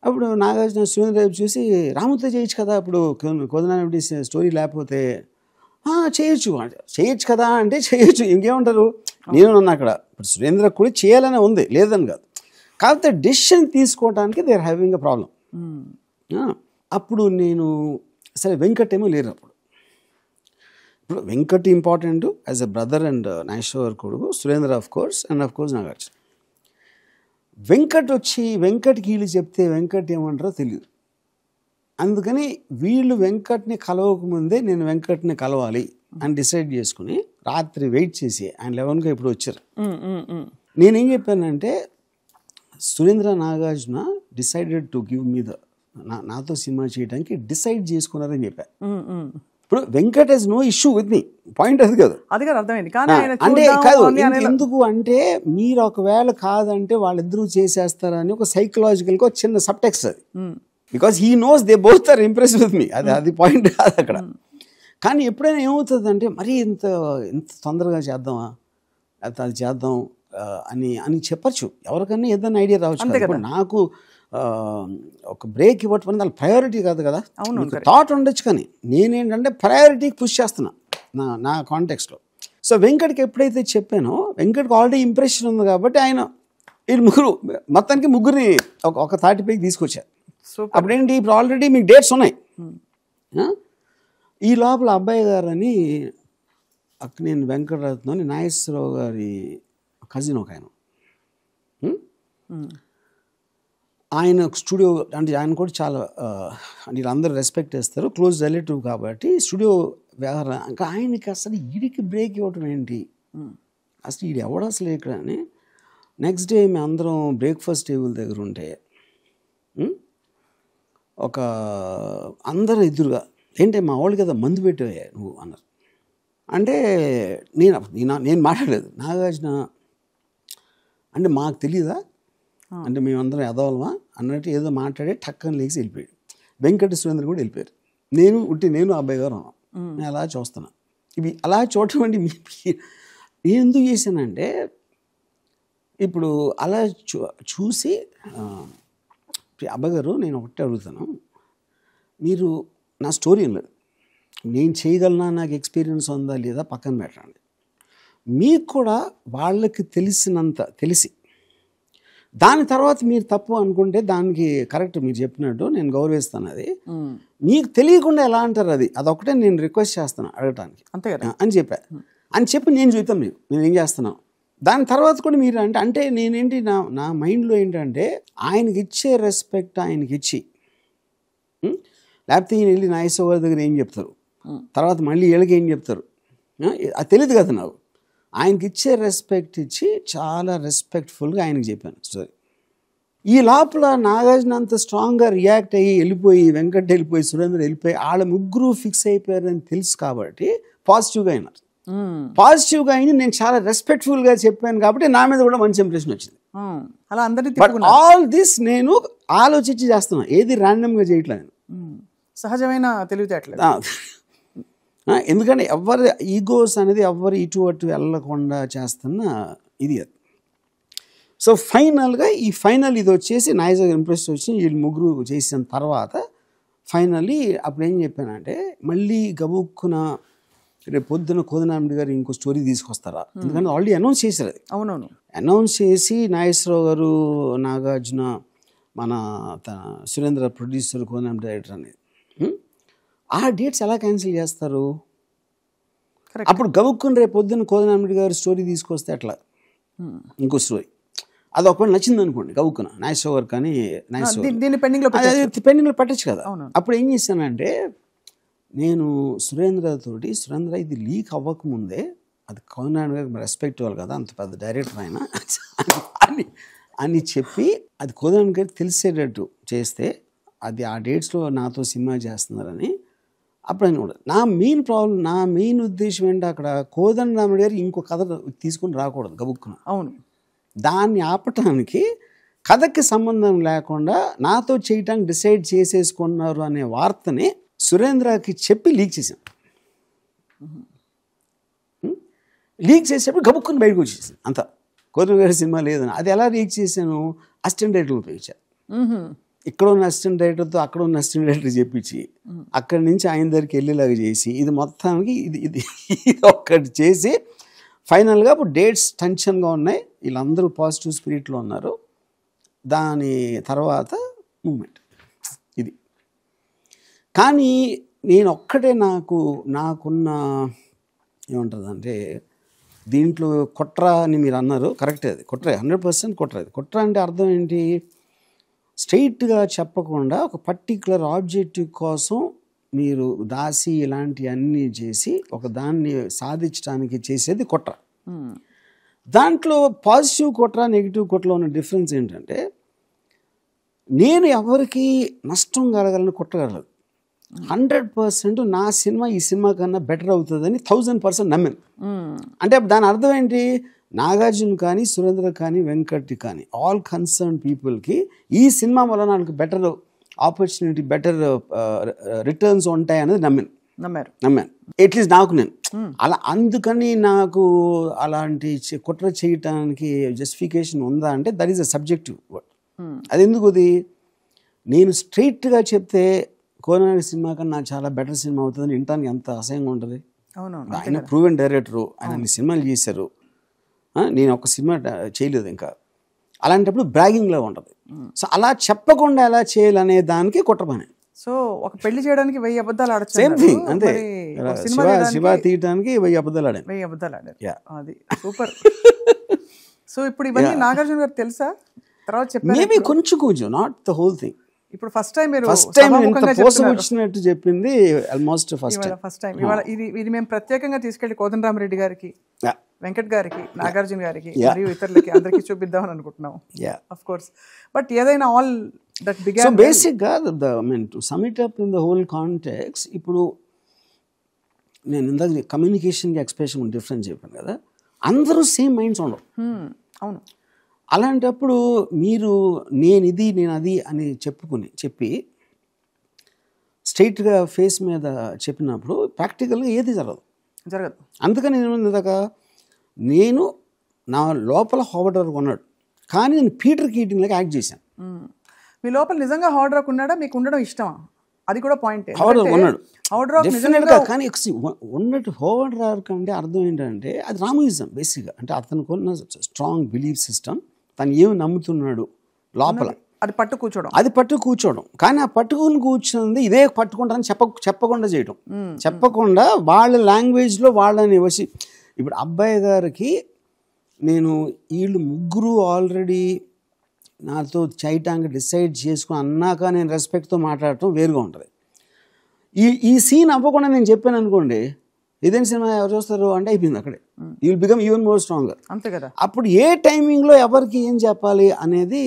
అప్పుడు నాగార్జున సురేంద్ర చూసి రాముతో చేయొచ్చు కదా, అప్పుడు కోదండరామిరెడ్డి స్టోరీ లేకపోతే చేయొచ్చు కదా అంటే చేయొచ్చు, ఇంకేమంటారు. నేను నన్ను అక్కడ ఇప్పుడు సురేంద్ర కూడా చేయాలనే ఉంది, లేదని కాదు, కాకపోతే డెసిషన్ తీసుకోవడానికి they are having a problem. అప్పుడు నేను సరే వెంకట్ ఏమో లేరు. ఇప్పుడు Venkat important as a brother and Nageswara కొడుకు, Surendra of course and of course Nagarjuna. Venkat వచ్చి వెంకట్కి వీళ్ళు చెప్తే వెంకట్ ఏమంటారో తెలియదు. అందుకని వీళ్ళు వెంకట్ని కలవకముందే నేను వెంకట్ని కలవాలి అని డిసైడ్ చేసుకుని రాత్రి వెయిట్ చేసి ఆయన 11కి ఇప్పుడు వచ్చారు. నేనేం చెప్పానంటే Surendra Nagarjuna decided to give me నాతో సినిమా చేయడానికి డిసైడ్ చేసుకున్నారని చెప్పాను. ఇప్పుడు Venkat has no issue with me, point అది కాదు. అర్థమైంది. కానీ అంటే కాదు, ఎందుకు అంటే మీరు ఒకవేళ కాదంటే వాళ్ళిద్దరూ చేసేస్తారని ఒక సైకలాజికల్గా ఒక చిన్న సబ్టెక్స్ట్ అది. Because he knows they both are impress with me, అది పాయింట్ కాదు అక్కడ. కానీ ఎప్పుడైనా ఏమవుతుందంటే మరి ఇంత తొందరగా చేద్దామా, అది చేద్దాం అని చెప్పచ్చు. ఎవరికన్నా ఏదైనా ఐడియా రావచ్చు. నాకు ఒక బ్రేక్ ఇవ్వటం అనేది వాళ్ళ ప్రయారిటీ కాదు కదా, థాట్ ఉండొచ్చు. కానీ నేనేంటంటే ప్రయారిటీకి పుష్ చేస్తున్నా నా కాంటెక్స్లో. సో వెంకట్కి ఎప్పుడైతే చెప్పానో, వెంకట్కి ఆల్రెడీ ఇంప్రెషన్ ఉంది కాబట్టి ఆయన వీళ్ళు మొత్తానికి ముగ్గురిని ఒక 35కి తీసుకొచ్చారు. అప్పుడేంటి, ఇప్పుడు ఆల్రెడీ మీకు డేట్స్ ఉన్నాయి. ఈ లోపల అబ్బాయి గారని నేను వెంకటరత్నం నాగేశ్వరరావు గారి కజిన్ ఒక ఆయన స్టూడియో, అంటే ఆయన కూడా చాలా వీళ్ళందరూ రెస్పెక్ట్ చేస్తారు, క్లోజ్ రిలేటివ్ కాబట్టి స్టూడియో వ్యవహారం. ఇంకా ఆయనకి అసలు ఈడికి బ్రేక్ ఇవ్వటం ఏంటి, అసలు ఈడు ఎవడు అసలు ఇక్కడ అని. నెక్స్ట్ డే మేము అందరం బ్రేక్ఫాస్ట్ టేబుల్ దగ్గర ఉంటే ఒక అందరూ ఎదురుగా, ఏంటి మా వాళ్ళు కదా మందు పెట్టావే నువ్వు అన్నారు. అంటే నేను మాట్లాడలేదు. నాగార్జున అంటే మాకు తెలియదా, అంటే మేమందరం ఎదవలమా అన్నట్టు ఏదో మాట్లాడి టక్కని లేచి వెళ్ళిపోయాడు. వెంకట సురేంద్ర కూడా వెళ్ళిపోయారు. నేను అబ్బాయి గారు నేను అలా చూస్తున్నా. ఇవి అలా చూడటం అంటే నేను ఎందుకు చేశానంటే, ఇప్పుడు అలా చూసి అబ్బాయి గారు నేను ఒకటే అడుగుతాను, మీరు నా స్టోరీ ఏం లేదు, నేను చేయగలనా, నాకు ఎక్స్పీరియన్స్ ఉందా లేదా పక్కన పెట్టండి. మీకు కూడా వాళ్ళకి తెలిసి దాని తర్వాత మీరు తప్పు అనుకుంటే దానికి కరెక్ట్, మీరు చెప్పినట్టు నేను గౌరవిస్తాను. అది మీకు తెలియకుండా ఎలా అంటారు, అదొకటే నేను రిక్వెస్ట్ చేస్తాను అడగటానికి, అంతే కదా అని చెప్పి నేను చూద్దాం మీకు నేను ఏం చేస్తున్నాను. దాని తర్వాత కూడా మీరు అంటే నేనేంటి నా మైండ్లో ఏంటంటే, ఆయనకి ఇచ్చే రెస్పెక్ట్ ఆయనకి ఇచ్చి, లేకపోతే ఈయన వెళ్ళి నాగేశ్వర గారి దగ్గర ఏం చెప్తారు, తర్వాత మళ్ళీ వీళ్ళకి ఏం చెప్తారు, అది తెలియదు కదా నాకు. ఆయనకి ఇచ్చే రెస్పెక్ట్ ఇచ్చి చాలా రెస్పెక్ట్ఫుల్గా ఆయనకి చెప్పాను స్టోరీ. ఈ లోపల నాగార్జున అంత స్ట్రాంగ్గా రియాక్ట్ అయ్యి వెళ్ళిపోయి, వెంకట్ వెళ్ళిపోయి, సురేంద్ర వెళ్ళిపోయి, వాళ్ళ ముగ్గురు ఫిక్స్ అయిపోయారని తెలుసు కాబట్టి పాజిటివ్గా అయినారు. పాజిటివ్గా అయిన నేను చాలా రెస్పెక్ట్ఫుల్గా చెప్పాను కాబట్టి నా మీద కూడా మంచి ఇంప్రెషన్ వచ్చింది. అలా అందరినీ ఆల్ దిస్ నేను ఆలోచించి చేస్తున్నా, ఏది ర్యాండమ్గా చేయట్లేదు, సహజమైన తెలివితేటలేదు. ఎందుకంటే ఎవరి ఈగోస్ అనేది ఎవరు ఇటు అటు వెళ్ళకుండా చేస్తున్న ఇది. సో ఫైనల్గా ఇది వచ్చేసి నైస్ ఇంప్రెస్ వచ్చి వీళ్ళు ముగ్గురు చేసిన తర్వాత ఫైనల్లీ అప్పుడు ఏం చెప్పానంటే, మళ్ళీ గబుక్కున రేపు పొద్దున కోదండరామిరెడ్డి గారు ఇంకో స్టోరీ తీసుకొస్తారా, ఎందుకంటే ఆల్రెడీ అనౌన్స్ చేశారు. అది అవునవును అనౌన్స్ చేసి నాగేశ్వరరావు గారు, నాగార్జున, మన సురేంద్ర ప్రొడ్యూసర్, కోదండరామిరెడ్డి డైరెక్టర్ అనేది, ఆ డేట్స్ ఎలా క్యాన్సిల్ చేస్తారు? అప్పుడు గబుక్కుని రేపు పొద్దున్న కోదండరామిరెడ్డి గారు స్టోరీ తీసుకొస్తే అట్లా ఇంకో స్టోరీ అది ఒకవేళ నచ్చింది అనుకోండి, గబుక్కున నాగేశ్వర గారు కానీ పెండింగ్లో పెట్టచ్చు కదా. అప్పుడు ఏం చేశానంటే, నేను సురేంద్ర ఇది లీక్ అవ్వకముందే, అది కోదండరామిరెడ్డి గారికి రెస్పెక్ట్ ఇవ్వాలి కదా, అంత పెద్ద డైరెక్టర్ ఆయన అని చెప్పి అది కోదండరామిరెడ్డి గారికి తెలిసేటట్టు చేస్తే, అది ఆ డేట్స్లో నాతో సినిమా చేస్తున్నారని. అప్పుడు ఆయన కూడా నా మెయిన్ ఉద్దేశం ఏంటి, అక్కడ కోదండరామిరెడ్డి గారు ఇంకో కథ తీసుకుని రాకూడదు గబుక్కున. అవును, దాన్ని ఆపటానికి కథకి సంబంధం లేకుండా నాతో చేయటానికి డిసైడ్ చేసేసుకున్నారు అనే వార్తని సురేంద్రకి చెప్పి లీక్ చేశాను. లీక్ చేసేటప్పుడు గబుక్కుని బయటకు వచ్చేసింది అంతా, కోదండరామిరెడ్డి గారి సినిమా లేదని. అది ఎలా లీక్ చేశాను, అసిస్టెంట్ డైరెక్టర్ ఉపయోగించాను. ఇక్కడ ఉన్న అసిస్టెంట్ డైరెక్టర్తో అక్కడ ఉన్న అసిస్టెంట్ డైరెక్టర్ చెప్పించి అక్కడి నుంచి ఆయన దగ్గరికి వెళ్ళేలాగా చేసి, ఇది మొత్తానికి ఇది ఒక్కటి చేసి ఫైనల్గా ఇప్పుడు డేట్స్ టెన్షన్గా ఉన్నాయి, వీళ్ళందరూ పాజిటివ్ స్పిరిట్లో ఉన్నారు. దాని తర్వాత మూమెంట్ ఇది. కానీ నేను ఒక్కటే నాకున్న ఏమంటుందంటే, దీంట్లో కుట్ర అని మీరు అన్నారు, కరెక్టే, అది కుట్ర, 100% కుట్ర. అది కుట్ర అంటే అర్థం ఏంటి, స్ట్రైట్గా చెప్పకుండా ఒక పర్టికులర్ ఆబ్జెక్టివ్ కోసం మీరు దాసి ఇలాంటివన్నీ చేసి ఒక దాన్ని సాధించడానికి చేసేది కుట్ర. దాంట్లో పాజిటివ్ కుట్ర నెగిటివ్ కుట్రలో ఉన్న డిఫరెన్స్ ఏంటంటే నేను ఎవరికి నష్టం కలగాలని కుట్రగలదు. 100% నా సినిమా ఈ సినిమా కన్నా బెటర్ అవుతుందని 1000% నమ్మాను. అంటే దాని అర్థం ఏంటి, నాగార్జున కానీ సురేంద్ర కానీ వెంకట్ కానీ ఆల్ కన్సర్న్ పీపుల్కి ఈ సినిమా వల్ల నాకు బెటర్ ఆపర్చునిటీ బెటర్ రిటర్న్స్ ఉంటాయి అనేది నమ్మాను. అట్లీస్ట్ నాకు నేను అలా. అందుకని నాకు అలాంటి కుట్ర చేయటానికి జస్టిఫికేషన్ ఉందా అంటే that is a subjective word. అది ఎందుకు, నేను స్ట్రైట్గా చెప్తే కోనార్క్ సినిమా కన్నా నాకు చాలా బెటర్ సినిమా అవుతుందని వినటానికి ఎంత అసహ్యంగా ఉంటుంది. ఆయన ప్రూవెన్ డైరెక్టరు, ఆయన అన్ని సినిమాలు చేశారు, నేను ఒక సినిమా చేయలేదు ఇంకా. అలాంటప్పుడు బ్రాగింగ్లో ఉంటుంది. సో అలా చెప్పకుండా ఎలా చేయాలనే దానికి కుట్ర పని. సో ఒక పెళ్లి చేయడానికి 1000 అబద్ధాలు ఆడచ్చు. సేమ్ థింగ్ అంతే. శివ తీయడానికి 1000 అబద్ధాలు ఆడాను. అది సూపర్. సో ఇప్పుడు ఇవన్నీ నాగార్జున గారు తెలుసా? తర్వాత చెప్పారు మేబీ కొంచెం నాట్ ద హోల్ థింగ్. ఇప్పుడు ఫస్ట్ టైం మీరు వచ్చినట్టు చెప్పింది ఆల్మోస్ట్ ఫస్ట్ టైం. ఇవాళ ఇది మేము ప్రత్యేకంగా తీసుకెళ్లి కోదండరామరెడ్డి గారికి, వెంకట్ గారికి, నాగార్జున గారికి మరియు ఇతరులకి అందరికీ చూపిద్దామని అనుకుంటున్నాం. Of course. బట్ ఏదైనా ఆల్ దట్ బిగాన్. సో బేసిక్గా to some it up in the whole context, ఇప్పుడు నేను ఇందాక కమ్యూనికేషన్కి ఎక్స్ప్రెషన్ డిఫరెన్స్ చెప్పాను కదా, అందరూ సేమ్ మైండ్స్ ఉండవు. అవును. అలాంటప్పుడు మీరు నేను అది అని చెప్పి స్ట్రైట్గా ఫేస్ మీద చెప్పినప్పుడు ప్రాక్టికల్గా ఏది జరగదు. అందుకని నేను నా లోపల హావర్డ్ ఉన్నాడు, కానీ నేను పీటర్ కీటింగ్ లాగా యాక్ట్ చేశాను. మీ లోపల నిజంగా హార్డ్ రాక్ ఉన్నాడా? మీకు ఉండడం ఇష్టమా? అది కూడా పాయింట్. హావర్డ్ రాక్ ఉన్నాడు డెఫినెట్గా, కానీ ఉన్నట్టు హావర్డ్ రాక్ అంటే అర్థం ఏంటంటే అది రామోయిజం బేసిక్గా. అంటే అతనికి ఉన్న స్ట్రాంగ్ బిలీఫ్ సిస్టమ్, తను ఏమి నమ్ముతున్నాడు లోపల, అది పట్టు కూర్చోవడం. కానీ ఆ పట్టుకుని కూర్చుంది ఇదే పట్టుకుంటారని చెప్పకుండా చేయడం, చెప్పకుండా వాళ్ళ లాంగ్వేజ్లో వాళ్ళని వచ్చి. ఇప్పుడు అబ్బాయి గారికి నేను వీళ్ళు ముగ్గురు ఆల్రెడీ నాతో చేయటానికి డిసైడ్ చేసుకుని అన్నాక నేను రెస్పెక్ట్తో మాట్లాడటం వేరుగా ఉంటుంది. ఈ సీన్ అవ్వకుండా నేను చెప్పాను అనుకోండి, ఇదేం సినిమా ఎవరు చూస్తారు అంటే అయిపోయింది అక్కడే. You will become even more stronger. అంతే కదా. అప్పుడు ఏ టైమింగ్లో ఎవరికి ఏం చెప్పాలి అనేది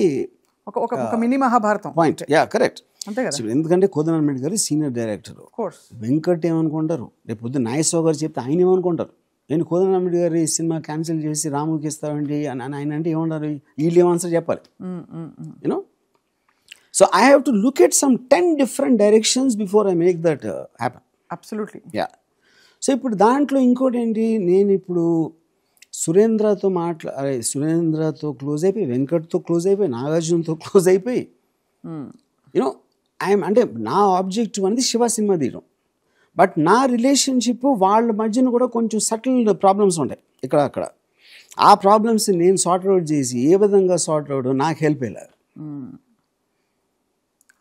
ఒక మినీ మహాభారతం పాయింట్. కరెక్ట్. అంతే కదా. ఎందుకంటే కోదండరామరెడ్డి గారు సీనియర్ డైరెక్టర్. వెంకట్ ఏమనుకుంటారు, రేపు పొద్దున్న నాగేశ్వరరావు గారు చెప్తే ఆయన ఏమనుకుంటారు, నేను కోదండరామరెడ్డి గారు ఈ సినిమా క్యాన్సిల్ చేసి రాముకి ఇస్తామండి అని ఆయన అంటే ఏమన్నారు, వీళ్ళు ఏం ఆన్సర్ చెప్పాలి. You know, so I have to look at some 10 different directions before I make that happen. Absolutely. So ఇప్పుడు దాంట్లో ఇంకోటి ఏంటి, నేను ఇప్పుడు సురేంద్రతో క్లోజ్ అయిపోయి, వెంకట్తో క్లోజ్ అయిపోయి, నాగార్జునతో క్లోజ్ అయిపోయి, యూనో అంటే నా ఆబ్జెక్టివ్ అనేది శివ సినిమా తీయడం. బట్ నా రిలేషన్షిప్ వాళ్ళ మధ్యన కూడా కొంచెం సటిల్ ప్రాబ్లమ్స్ ఉంటాయి ఇక్కడ అక్కడ. ఆ ప్రాబ్లమ్స్ నేను సార్ట్ అవుట్ చేసి ఏ విధంగా సార్ట్ అవుట్ నాకు హెల్ప్ అయ్యారు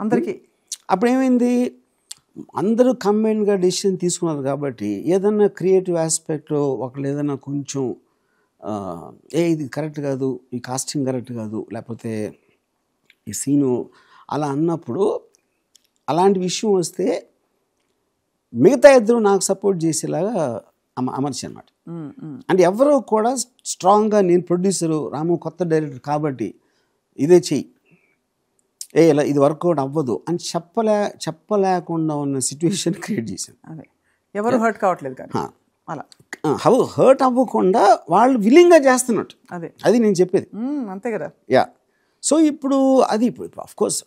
అందరికీ. అప్పుడు ఏమైంది, అందరూ కంబైన్డ్గా డెసిషన్ తీసుకున్నారు కాబట్టి ఏదన్నా క్రియేటివ్ ఆస్పెక్ట్ ఒకళ్ళు ఏదైనా కొంచెం ఇది కరెక్ట్ కాదు, ఈ కాస్టింగ్ కరెక్ట్ కాదు, లేకపోతే ఈ సీను అలా అన్నప్పుడు అలాంటి విషయం వస్తే మిగతా ఇద్దరు నాకు సపోర్ట్ చేసేలాగా అమర్చి అనమాట. అంటే ఎవరో కూడా స్ట్రాంగ్గా నేను ప్రొడ్యూసరు, రాము కొత్త డైరెక్టర్ కాబట్టి ఇదే చెయ్యి, ఇలా ఇది వర్కౌట్ అవ్వదు అని చెప్పలేకుండా ఉన్న సిచ్యువేషన్ క్రియేట్ చేశాను. అదే ఎవరు హర్ట్ కావట్లేదు కానీ అలా హర్ట్ అవ్వకుండా వాళ్ళు విల్లింగ్గా చేస్తున్నట్టు. అది నేను చెప్పేది. అంతే కదా. సో ఇప్పుడు అది of course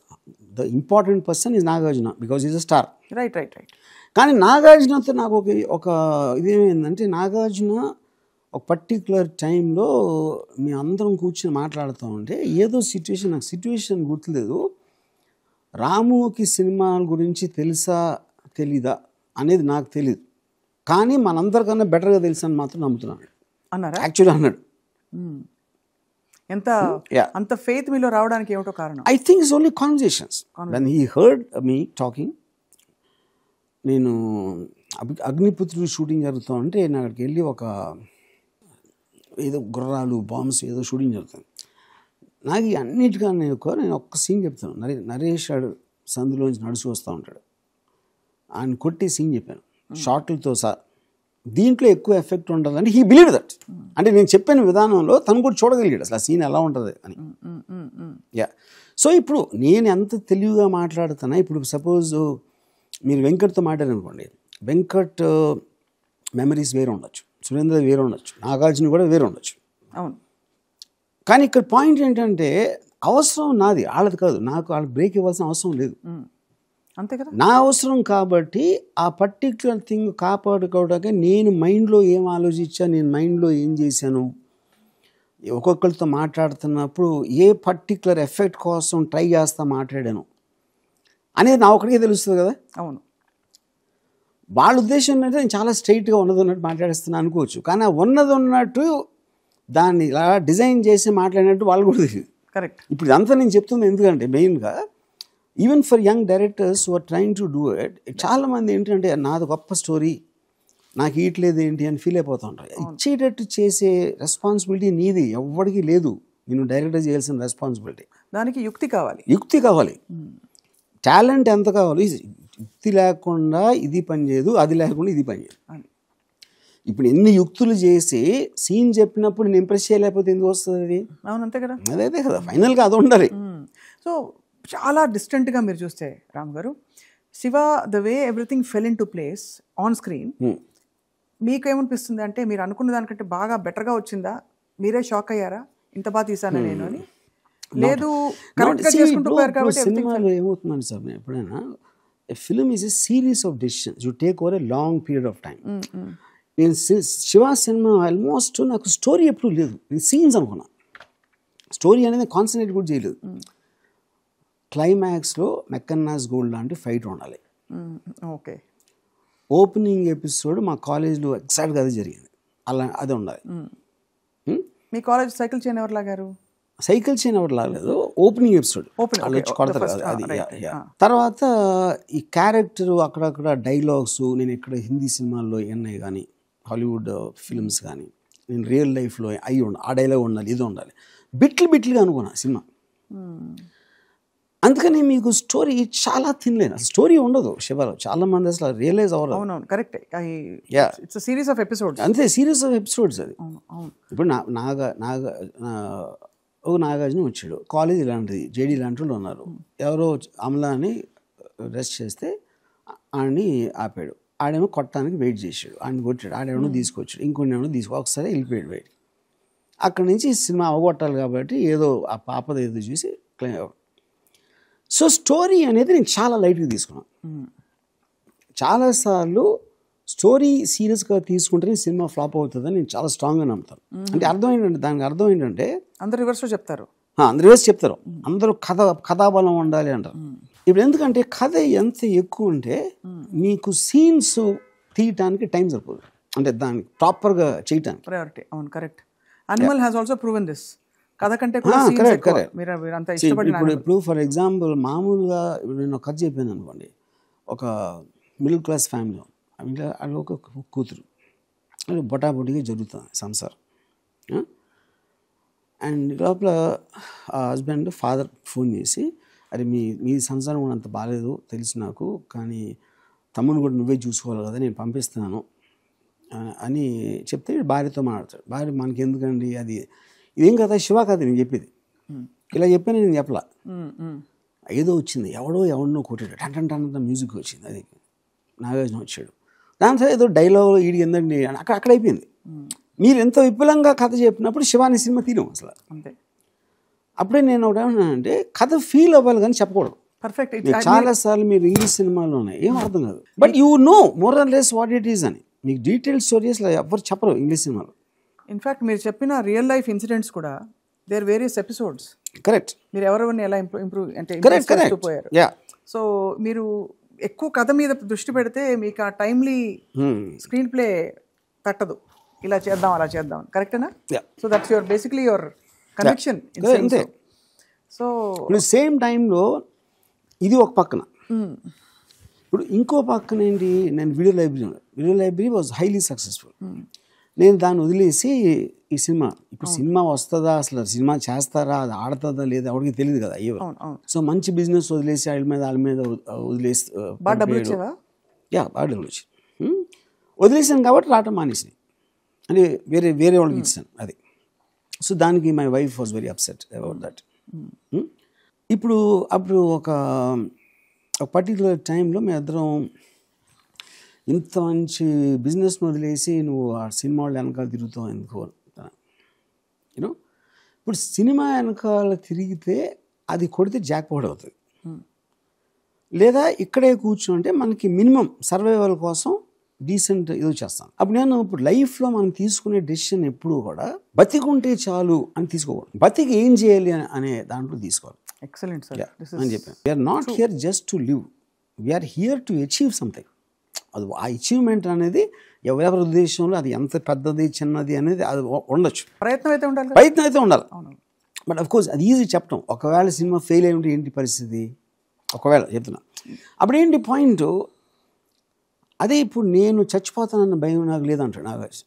the important person is Nagarjuna because is a star. Right. కానీ నాగార్జునతో నాకు ఒక ఇదేమైందంటే, నాగార్జున ఒక పర్టికులర్ టైంలో మీ అందరం కూర్చొని మాట్లాడుతూ ఉంటే ఏదో సిచ్యువేషన్, నాకు సిచ్యువేషన్ గుర్తులేదు, రాముకి సినిమాల గురించి తెలుసా తెలీదా అనేది నాకు తెలియదు, కానీ మనందరికన్నా బెటర్గా తెలుసు అని మాత్రం నమ్ముతున్నాను అన్నారా? యాక్చువల్లీ అన్నాడు. అంత ఫెయిత్ మీలో రావడానికి ఏమిటో కారణం? I think it's only conversations. When he heard me talking, నేను అగ్నిపుత్రుడు షూటింగ్ జరుగుతూ ఉంటే నేను అక్కడికి వెళ్ళి ఏదో గుర్రాలు బాంబ్స్ ఏదో షూటింగ్ జరుగుతుంది. నాకు అన్నిటికన్నా ఎక్కువ నేను ఒక్క సీన్ చెప్తాను. నరేష్ సందులోంచి నడుచు వస్తూ ఉంటాడు, ఆయన కొట్టి సీన్ చెప్పాను షార్ట్లతో సహా. దీంట్లో ఎక్కువ ఎఫెక్ట్ ఉండాలంటే హీ బిలీవ్ దట్. అంటే నేను చెప్పిన విధానంలో తను కూడా చూడగలిగాడు అసలు ఆ సీన్ ఎలా ఉంటుంది అని. యా. సో ఇప్పుడు నేను ఎంత తెలివిగా మాట్లాడుతున్నా, ఇప్పుడు సపోజ్ మీరు వెంకట్తో మాట్లాడారనుకోండి, వెంకట్ మెమరీస్ వేరే ఉండొచ్చు, సురేంద్ర వేరే ఉండొచ్చు, నాగార్జున కూడా వేరే ఉండొచ్చు. అవును. కానీ ఇక్కడ పాయింట్ ఏంటంటే అవసరం నాది, వాళ్ళది కాదు. నాకు వాళ్ళకి బ్రేక్ ఇవ్వాల్సిన అవసరం లేదు, అంతే కదా. నా అవసరం. కాబట్టి ఆ పర్టిక్యులర్ థింగ్ కాపాడుకోవడానికి నేను మైండ్లో ఏం ఆలోచించా, నేను మైండ్లో ఏం చేశాను, ఒక్కొక్కరితో మాట్లాడుతున్నప్పుడు ఏ పర్టిక్యులర్ ఎఫెక్ట్ కోసం ట్రై చేస్తా మాట్లాడాను అనేది నా ఒక్కడికే తెలుస్తుంది కదా. అవును. వాళ్ళ ఉద్దేశం ఏంటంటే నేను చాలా స్ట్రైట్గా ఉన్నది ఉన్నట్టు మాట్లాడేస్తున్నాను అనుకోవచ్చు, కానీ ఉన్నది ఉన్నట్టు దాన్ని ఇలా డిజైన్ చేసి మాట్లాడినట్టు వాళ్ళు కూడా తెలియదు. కరెక్ట్. ఇప్పుడు ఇదంతా నేను చెప్తుంది ఎందుకంటే మెయిన్గా even for young directors who are trying to do it, చాలామంది ఏంటంటే నాది గొప్ప స్టోరీ నాకు ఇట్లేదు ఏంటి అని ఫీల్ అయిపోతూ ఉంటారు. ఇచ్చేటట్టు చేసే రెస్పాన్సిబిలిటీ నీది, ఎవరికి లేదు. నేను డైరెక్టర్ చేయాల్సిన రెస్పాన్సిబిలిటీ. దానికి యుక్తి కావాలి. యుక్తి కావాలి, టాలెంట్ ఎంత కావాలి. యుక్తి లేకుండా ఇది పని చేయదు, అది లేకుండా ఇది పని చేయదు. ఇప్పుడు ఎన్ని యుక్తులు చేసి సీన్ చెప్పినప్పుడు నేను ఇంప్రెస్ చేయలేకపోతే ఎందుకు వస్తుంది అది? అవును, అంతే కదా. అదే కదా ఫైనల్గా అది ఉండాలి. సో చాలా డిస్టెంట్గా మీరు చూస్తే రామ్ గారు, Shiva the way everything fell in to place on screen, మీకు ఏమనిపిస్తుంది అంటే మీరు అనుకున్న దానికంటే బాగా బెటర్గా వచ్చిందా? మీరే షాక్ అయ్యారా ఇంత బాగా తీసాను నేను అని? లేదు, కరెక్ట్గా చేసుకుంటూ పోయారు కాబట్టి. సినిమాలో ఏమవుతుందండి సార్, ఎప్పుడైనా film is a series of decisions you take over a long period of time. నేను శివ సినిమా ఆల్మోస్ట్ నాకు స్టోరీ ఎప్పుడు లేదు, నేను సీన్స్ అనుకున్నా. స్టోరీ అనేది కాన్సన్ట్రేట్ కూడా చేయలేదు. క్లైమాక్స్లో మెక్కన్నాస్ గోల్డ్ లాంటి ఫైట్ ఉండాలి. ఓకే. ఓపెనింగ్ ఎపిసోడ్ మా కాలేజ్లో ఎగ్జాక్ట్గా అది జరిగింది, అలా అది ఉండాలి. మీ కాలేజ్ సైకిల్ చైన్ ఎవరు లాగారు? సైకిల్ చైన్ ఎవరు లాగలేదు, ఓపెనింగ్ ఎపిసోడ్ వాళ్ళు వచ్చి కొడతారు కదా అది. తర్వాత ఈ క్యారెక్టర్ అక్కడక్కడ డైలాగ్స్ నేను ఇక్కడ హిందీ సినిమాల్లో ఎన్నై కానీ హాలీవుడ్ ఫిల్మ్స్ కానీ నేను రియల్ లైఫ్లో అవి ఉండాలి, ఆ డైలాగ్ ఉండాలి, ఇది ఉండాలి. బిట్లుగా అనుకున్నా సినిమా. అందుకని మీకు స్టోరీ చాలా తినలేను, అసలు స్టోరీ ఉండదు శివలో. చాలా మంది అసలు రియలైజ్ అవ్వరు. అవునవును, correct. It's series of episodes, అంతే, సిరీస్ ఆఫ్ ఎపిసోడ్స్ అది. ఇప్పుడు నాగార్జున వచ్చాడు, కాలేజ్ ఇలాంటిది, జేడీ ఇలాంటి వాళ్ళు ఉన్నారు. ఎవరో అమలాని రెస్ట్ చేస్తే ఆడిని ఆపాడు, ఆడేమో కొట్టడానికి వెయిట్ చేశాడు, ఆడిని కొట్టాడు, ఆడేమో తీసుకొచ్చాడు, ఇంకొన్ని ఏమో ఒకసారి వెళ్ళిపోయాడు వెయిట్. అక్కడి నుంచి సినిమా అవగొట్టాలి కాబట్టి ఏదో ఆ పాపది ఏదో చూసి క్లైమ్. సో స్టోరీ అనేది నేను చాలా లైట్గా తీసుకున్నాను. చాలాసార్లు స్టోరీ సీరియస్గా తీసుకుంటేనే సినిమా ఫ్లాప్ అవుతుందని నేను చాలా స్ట్రాంగ్గా నమ్ముతాను. అంటే అర్థం ఏంటంటే, దానికి అర్థం ఏంటంటే అందరు రివర్స్లో చెప్తారు, అందరు రివర్స్ చెప్తారు, అందరూ కథాబలం ఉండాలి అంటారు. ఇప్పుడు ఎందుకంటే కథ ఎంత ఎక్కువ ఉంటే మీకు సీన్స్ తీయటానికి టైం సరిపోదు, అంటే దానికి ప్రాపర్గా చేయటానికి ప్రయారిటీ. అవును, correct. Animal has also proven this. కథ కంటే కూడా ఇప్పుడు ఫర్ ఎగ్జాంపుల్ మామూలుగా నేను ఒక కథ చెప్పాను అనుకోండి, ఒక మిడిల్ క్లాస్ ఫ్యామిలీ, అది ఒక కూతురు, అది బొటాబొటిగా జరుగుతుంది సంసారం. అండ్ లోపల ఆ హస్బెండ్ ఫాదర్ ఫోన్ చేసి, అరే మీ సంసారం కూడా అంత బాగాలేదు తెలుసు నాకు, కానీ తమ్ముని కూడా నువ్వే చూసుకోవాలి కదా, నేను పంపిస్తున్నాను అని చెప్తే భార్యతో మాట్లాడతాడు. భార్య మనకి ఎందుకండి అది, ఇదేం కదా శివ కథ నేను చెప్పేది, ఇలా చెప్పాను నేను చెప్పలా, ఏదో వచ్చింది, ఎవడో కొట్టాడు, టంటంట మ్యూజిక్ వచ్చింది, అది నాగార్జున వచ్చాడు, దాంతో ఏదో డైలాగ్ ఈడి ఎందుకండి అక్కడ అయిపోయింది. మీరు ఎంత విపులంగా కథ చెప్పినప్పుడు శివాని సినిమా తీరం అసలు. అంతే. అప్పుడే నేను ఒకటి ఏమన్నానంటే కథ ఫీల్ అవ్వాలి కానీ చెప్పకూడదు. పర్ఫెక్ట్. చాలాసార్లు మీరు ఇంగ్లీష్ సినిమాలో ఉన్నాయి ఏం అర్థం కాదు, but you know more or less what it is అని. మీకు డీటెయిల్ స్టోరీస్ ఎవరు చెప్పరు ఇంగ్లీష్ సినిమాలో. ఇన్ఫ్యాక్ట్ మీరు చెప్పిన రియల్ లైఫ్ ఇన్సిడెంట్స్ కూడా దేర్ వేరియస్ ఎపిసోడ్స్. కరెక్ట్. మీరు ఎవరెవరిని ఎలా ఇంప్రూవ్ అంటే పోయారు. సో మీరు ఎక్కువ కథ మీద దృష్టి పెడితే మీకు ఆ టైమ్లీ స్క్రీన్ ప్లే తట్టదు, ఇలా చేద్దాం అలా చేద్దాం, కరెక్టేనా? So that's your basically your connection. So ఇప్పుడు సేమ్ టైంలో ఇది ఒక పక్కన, ఇప్పుడు ఇంకో పక్కన ఏంటి, నేను video library was highly successful. నేను దాన్ని వదిలేసి ఈ సినిమా ఇప్పుడు సినిమా వస్తుందా అసలు సినిమా చేస్తారా అది ఆడుతుందా లేదా ఎవరికి తెలియదు కదా అయ్యో. సో మంచి బిజినెస్ వదిలేసి వాళ్ళ మీద వదిలేసి బాగా డబ్బులు వచ్చేవా? బాగా డబ్బులు వచ్చి వదిలేసాను కాబట్టి రావటం మానేసి అంటే వేరే వాళ్ళకి ఇచ్చాను అది. సో దానికి my wife was very upset about that. అప్పుడు ఒక పర్టికులర్ టైంలో మేము ఇద్దరం ఇంత మంచి బిజినెస్ వదిలేసి నువ్వు ఆ సినిమా వాళ్ళు వెనకాల తిరుగుతావు ఎందుకు యూనో. ఇప్పుడు సినిమా వెనకాల తిరిగితే అది కొడితే జాక్పాట్ అవుతుంది, లేదా ఇక్కడే కూర్చుంటే మనకి మినిమం సర్వైవల్ కోసం డీసెంట్ ఇది చేస్తాం. అప్పుడు నేను ఇప్పుడు లైఫ్లో మనం తీసుకునే డెసిషన్ ఎప్పుడు కూడా బతికుంటే చాలు అని తీసుకోకూడదు, బతికి ఏం చేయాలి అనే దాంట్లో తీసుకోవాలి. ఎక్సలెంట్ సార్ అని చెప్పాను. We're not here just to live, we're here to achieve something. అది ఆ అచీవ్మెంట్ అనేది ఎవరెవరి ఉద్దేశంలో అది ఎంత పెద్దది చిన్నది అనేది అది ఉండొచ్చు, ప్రయత్నం అయితే ఉండాలి. బట్ అఫ్ కోర్స్ అది ఈజీ చెప్పడం. ఒకవేళ సినిమా ఫెయిల్ అయి ఉంటే ఏంటి పరిస్థితి, ఒకవేళ చెప్తున్నా అప్పుడు ఏంటి పాయింట్ అదే. ఇప్పుడు నేను చచ్చిపోతానన్న భయం నాకు లేదంటాడు నాగార్జున,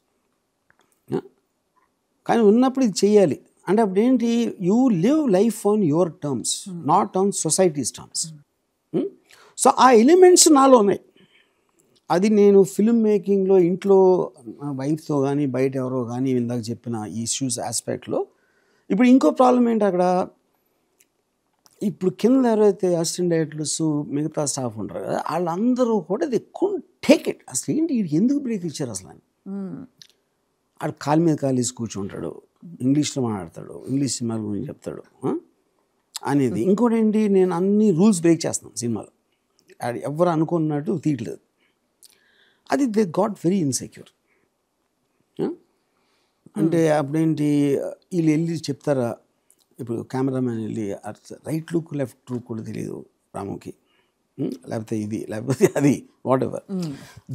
కానీ ఉన్నప్పుడు ఇది చెయ్యాలి అంటే అప్పుడు ఏంటి, you live life on your terms, not on societies terms. So ఆ ఎలిమెంట్స్ నాలో ఉన్నాయి. అది నేను ఫిల్మ్ మేకింగ్లో ఇంట్లో వైఫ్తో కానీ బయట ఎవరో కానీ ఇందాక చెప్పిన ఈ ఇష్యూస్ ఆస్పెక్ట్లో. ఇప్పుడు ఇంకో ప్రాబ్లం ఏంటి అక్కడ, ఇప్పుడు కింద ఎవరైతే అసిస్టెంట్ డైరెక్టర్స్ మిగతా స్టాఫ్ ఉంటారు కదా వాళ్ళందరూ కూడా దే కుడెంట్ టేక్ ఇట్. అసలు ఏంటి వీడికి ఎందుకు బ్రేక్ ఇచ్చారు అసలు అని. ఆడు కాలు మీద కాలు వేసి కూర్చుంటాడు, ఇంగ్లీష్లో మాట్లాడతాడు, ఇంగ్లీష్ సినిమాల గురించి చెప్తాడు అనేది. ఇంకోటి ఏంటి, నేను అన్ని రూల్స్ బ్రేక్ చేస్తాను సినిమాలో, అది ఎవరు అనుకున్నట్టు తీయట్లేదు. అది దే గాట్ వెరీ ఇన్సెక్యూర్. అంటే అప్పుడేంటి వీళ్ళు వెళ్ళి చెప్తారా, ఇప్పుడు కెమెరామ్యాన్ వెళ్ళి రైట్ లుక్ లెఫ్ట్ లుక్ కూడా తెలియదు రాముకి, లేకపోతే ఇది లేకపోతే అది what ever.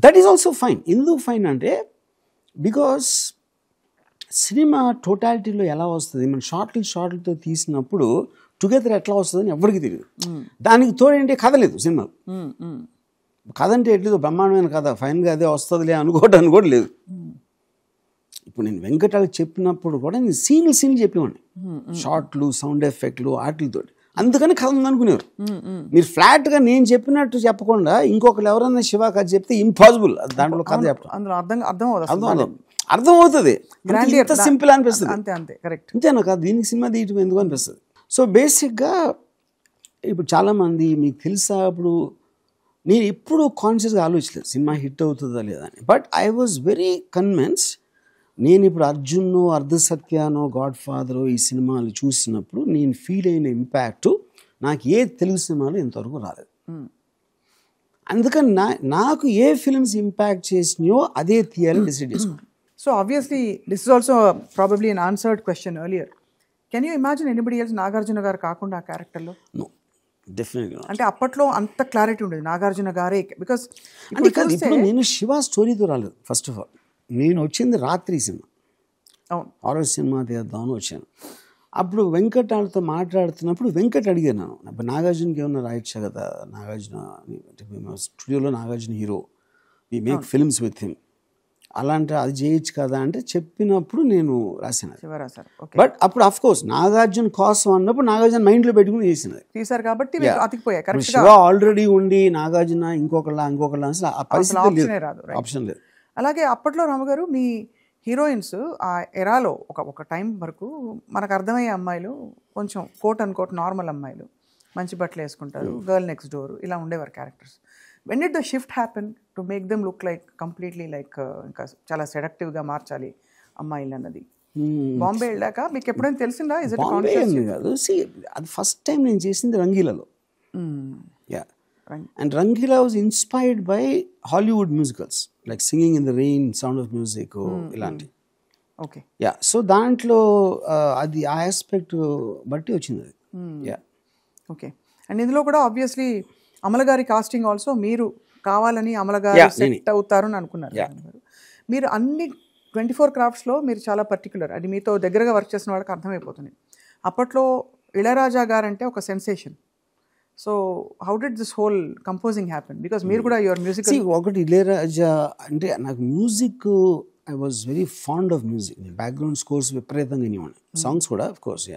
That is also fine. ఎందుకు ఫైన్ అంటే బికాస్ సినిమా టోటాలిటీలో ఎలా వస్తుంది, మన షార్ట్లతో తీసినప్పుడు టుగెదర్ ఎట్లా వస్తుందని ఎవరికి తెలియదు. దానికి తోడేంటి కథ లేదు సినిమా. కథ అంటే ఎట్లేదు బ్రహ్మాండమైన కథ ఫైన్గా అదే వస్తుందిలే అనుకోవడానికి కూడా లేదు. ఇప్పుడు నేను వెంకటాలకు చెప్పినప్పుడు కూడా నేను సీన్లు చెప్పేవాడిని, షార్ట్లు సౌండ్ ఎఫెక్ట్లు వాటితో. అందుకని కథ ఉందనుకునేవారు. మీరు ఫ్లాట్గా నేను చెప్పినట్టు చెప్పకుండా ఇంకొకరు ఎవరైనా శివ కథ చెప్తే ఇంపాసిబుల్ దాంట్లో కథ చెప్పడం. అర్థమవుతుంది, ఎంత సింపుల్ అనిపిస్తుంది, అంతేనా కాదు దీనికి సినిమా తీయటం ఎందుకు అనిపిస్తుంది. సో బేసిక్గా ఇప్పుడు చాలామంది మీకు తెలుసా, ఇప్పుడు నేను ఎప్పుడు కాన్షియస్గా ఆలోచించలేదు సినిమా హిట్ అవుతుందా లేదా అని. But I was very convinced. నేను ఇప్పుడు అర్జున్నో అర్ధసత్యానో గాడ్ ఫాదరో ఈ సినిమాలు చూసినప్పుడు నేను ఫీల్ అయిన ఇంపాక్ట్ నాకు ఏ తెలుగు సినిమాలో ఇంతవరకు రాలేదు. అందుకని నాకు ఏ ఫిల్మ్స్ ఇంపాక్ట్ చేసినాయో అదే తీయాలని డిసైడ్ చేసుకున్నాను. So obviously this is also probably an answered question earlier. Can you imagine anybody else Nagarjuna గారు కాకుండా ఆ క్యారెక్టర్లో? నో, డెఫినెట్గా. అంటే అప్పట్లో అంత క్లారిటీ ఉండేది నాగార్జున గారే. బికాస్ అంటే ఇప్పుడు నేను శివ స్టోరీతో రాలేదు. ఫస్ట్ ఆఫ్ ఆల్ నేను వచ్చింది రాత్రి సినిమా, హారర్ సినిమా తీద్దామని వచ్చాను. అప్పుడు వెంకటాలతో మాట్లాడుతున్నప్పుడు వెంకట్ అడిగాను నేను, ఇప్పుడు నాగార్జునకి ఏమన్నా రాయొచ్చా కదా, నాగార్జున స్టూడియోలో Nagarjuna hero, we make films with him, అలాంటి అది చేయొచ్చు కదా అంటే చెప్పినప్పుడు నేను రాశాను. బట్ అప్పుడు అఫ్ కోర్స్ నాగార్జున కోసం అన్నప్పుడు నాగార్జున మైండ్లో పెట్టుకుని చేసినది తీసారు కాబట్టి శివ ఆల్రెడీ ఉండి నాగార్జున ఇంకొకళ్ళ ఆ పరిస్థితి ఆప్షన్ లేదు. అలాగే అప్పట్లో రామగారు మీ హీరోయిన్స్ ఆ ఎరాలో ఒక టైం వరకు మనకు అర్థమయ్యే అమ్మాయిలు కొంచెం కోట్ అన్కోట్ నార్మల్ అమ్మాయిలు, మంచి బట్టలు వేసుకుంటారు, గర్ల్ నెక్స్ట్ డోర్ ఇలా ఉండేవారు characters. When did the shift happen to make them look like completely like ఇంకా చాలా సెడక్టివ్గా మార్చాలి అమ్మాయిలు అన్నది? బాంబే వెళ్ళాక మీకు ఎప్పుడైనా తెలిసిందా? Is it conscious? అది ఫస్ట్ టైం నేను చేసింది రంగీలలో. And Rangila was inspired by Hollywood musicals like Singing in the Rain, Sound of Music, ilanti. Okay. Yeah, so దాంట్లో అది ఆ ఆస్పెక్ట్ బట్టి వచ్చింది అది. Yeah. Okay. And ఇందులో కూడా ఆబ్వియస్లీ అమల గారి కాస్టింగ్ ఆల్సో మీరు కావాలని అమల గారు సెట్ అవుతారని అనుకున్నారు. మీరు అన్ని 24 క్రాఫ్ట్స్లో మీరు చాలా పర్టికులర్, అది మీతో దగ్గరగా వర్క్ చేసిన వాళ్ళకి అర్థమైపోతుంది. అప్పట్లో ఇళయరాజా గారు అంటే ఒక sensation. So how did this whole composing happen? Because మీరు కూడా యువర్ మ్యూజిక్. ఒకటి ఇళయరాజా అంటే నాకు music I was very fond of music. నేను బ్యాక్గ్రౌండ్ స్కోర్స్ విపరీతంగా వినేవాడిని, సాంగ్స్ కూడా ఆఫ్ కోర్స్.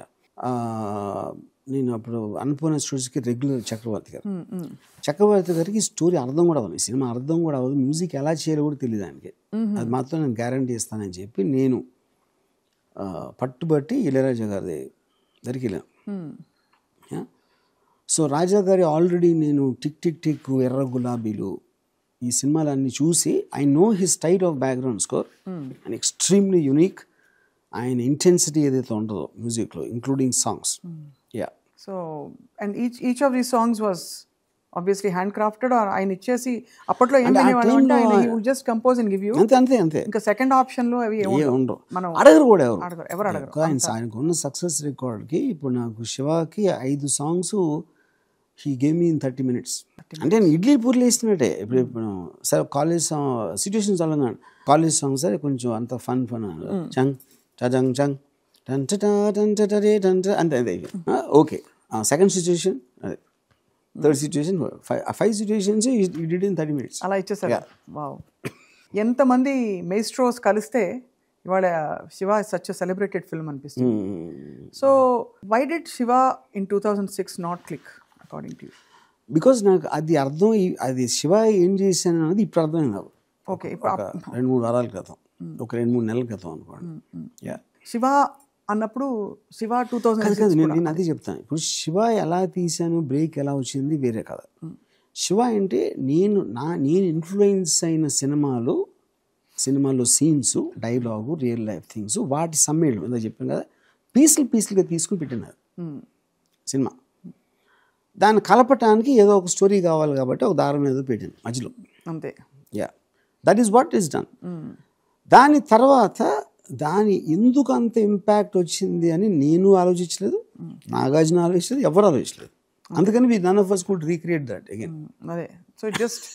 నేను అప్పుడు అన్నపూర్ణ స్టూడియోస్కి రెగ్యులర్ చక్రవర్తి గారు. చక్రవర్తి గారికి స్టోరీ అర్థం కూడా అవ్వదు, సినిమా అర్థం కూడా అవ్వదు, మ్యూజిక్ ఎలా చేయాలో కూడా తెలియదు ఆయనకి. అది మాత్రం నేను గ్యారంటీ ఇస్తానని చెప్పి నేను పట్టుబట్టి ఇళయరాజా గారి దగ్గరికి వెళ్ళాను. సో రాజా గారి ఆల్రెడీ నేను టిక్ టిక్ టిక్, ఎర్ర గులాబీలు ఈ సినిమాలన్నీ చూసి I know his style of background score and extremely unique. ఆయన ఇంటెన్సిటీ ఏదైతే ఉంటుందో మ్యూజిక్లో, including songs. Ya. So and each of these songs was obviously hand crafted, or ఆయన ఇచ్చేసి అప్పట్లో ఏం వినేవాళ్ళు అంటే ఆయన just compose and give you, అంతే. ఇంకా సెకండ్ ఆప్షన్ లో అవి ఉండవు, మనం అడగరు కూడా ఎవరు అడగరు. ఆయనకు ఉన్న సక్సెస్ రికార్డ్కి ఇప్పుడు నాకు శివాకి 5 songs he gave me in 30 minutes. అంటే నేను ఇడ్లీ పూర్లు వేసినట్టే. ఇప్పుడు సరే కాలేజ్ సిచ్యువేషన్స్ అలా కాలేజ్ సాంగ్స్ సరే కొంచెం అంత ఫన్ చంగ్ చంగ్ చంగ్ అంతే అదే. ఓకే, సెకండ్ సిచ్యువేషన్ అదే, third situation, 5 situations he did in 30 minutes అలా ఇచ్చేసారు. వావ్. ఎంతమంది మెయిస్ట్రోస్ కలిస్తే ఇవాళ శివ సచ్ సెలబ్రేటెడ్ ఫిల్మ్ అనిపిస్తుంది. So why did Shiva in 2006 not click according to you? Because నాకు అది అర్థం, అది శివ ఏం చేశాను అన్నది ఇప్పుడు అర్థమైంది నాకు. ఓకే, 2-3 వారాల క్రితం, ఒక 2-3 నెలల క్రితం అనుకోండి. యా. శివ అన్నప్పుడు శివ 2006 కాదు, నేను అదే చెప్తాను. ఇప్పుడు శివ ఎలా తీశాను, బ్రేక్ ఎలా వచ్చింది వేరే కదా. శివ అంటే నేను ఇన్ఫ్లుయెన్స్ అయిన సినిమాలో scenes, dialogue, real life things, వాటి సమ్మేళనం ఏదో చెప్పాను కదా, పీసులుగా తీసుకుని పెట్టినారు సినిమా. దాన్ని కలపటానికి ఏదో ఒక స్టోరీ కావాలి కాబట్టి ఒక దారం ఏదో పెట్టింది మధ్యలో, అంతే. Yeah, that is what is done. దాని తర్వాత దాని ఎందుకు అంత ఇంపాక్ట్ వచ్చింది అని నేను ఆలోచించలేదు, నాగార్జున ఆలోచించలేదు, ఎవరు ఆలోచించలేదు. అందుకని we none of us could recreate that again. అదే. So just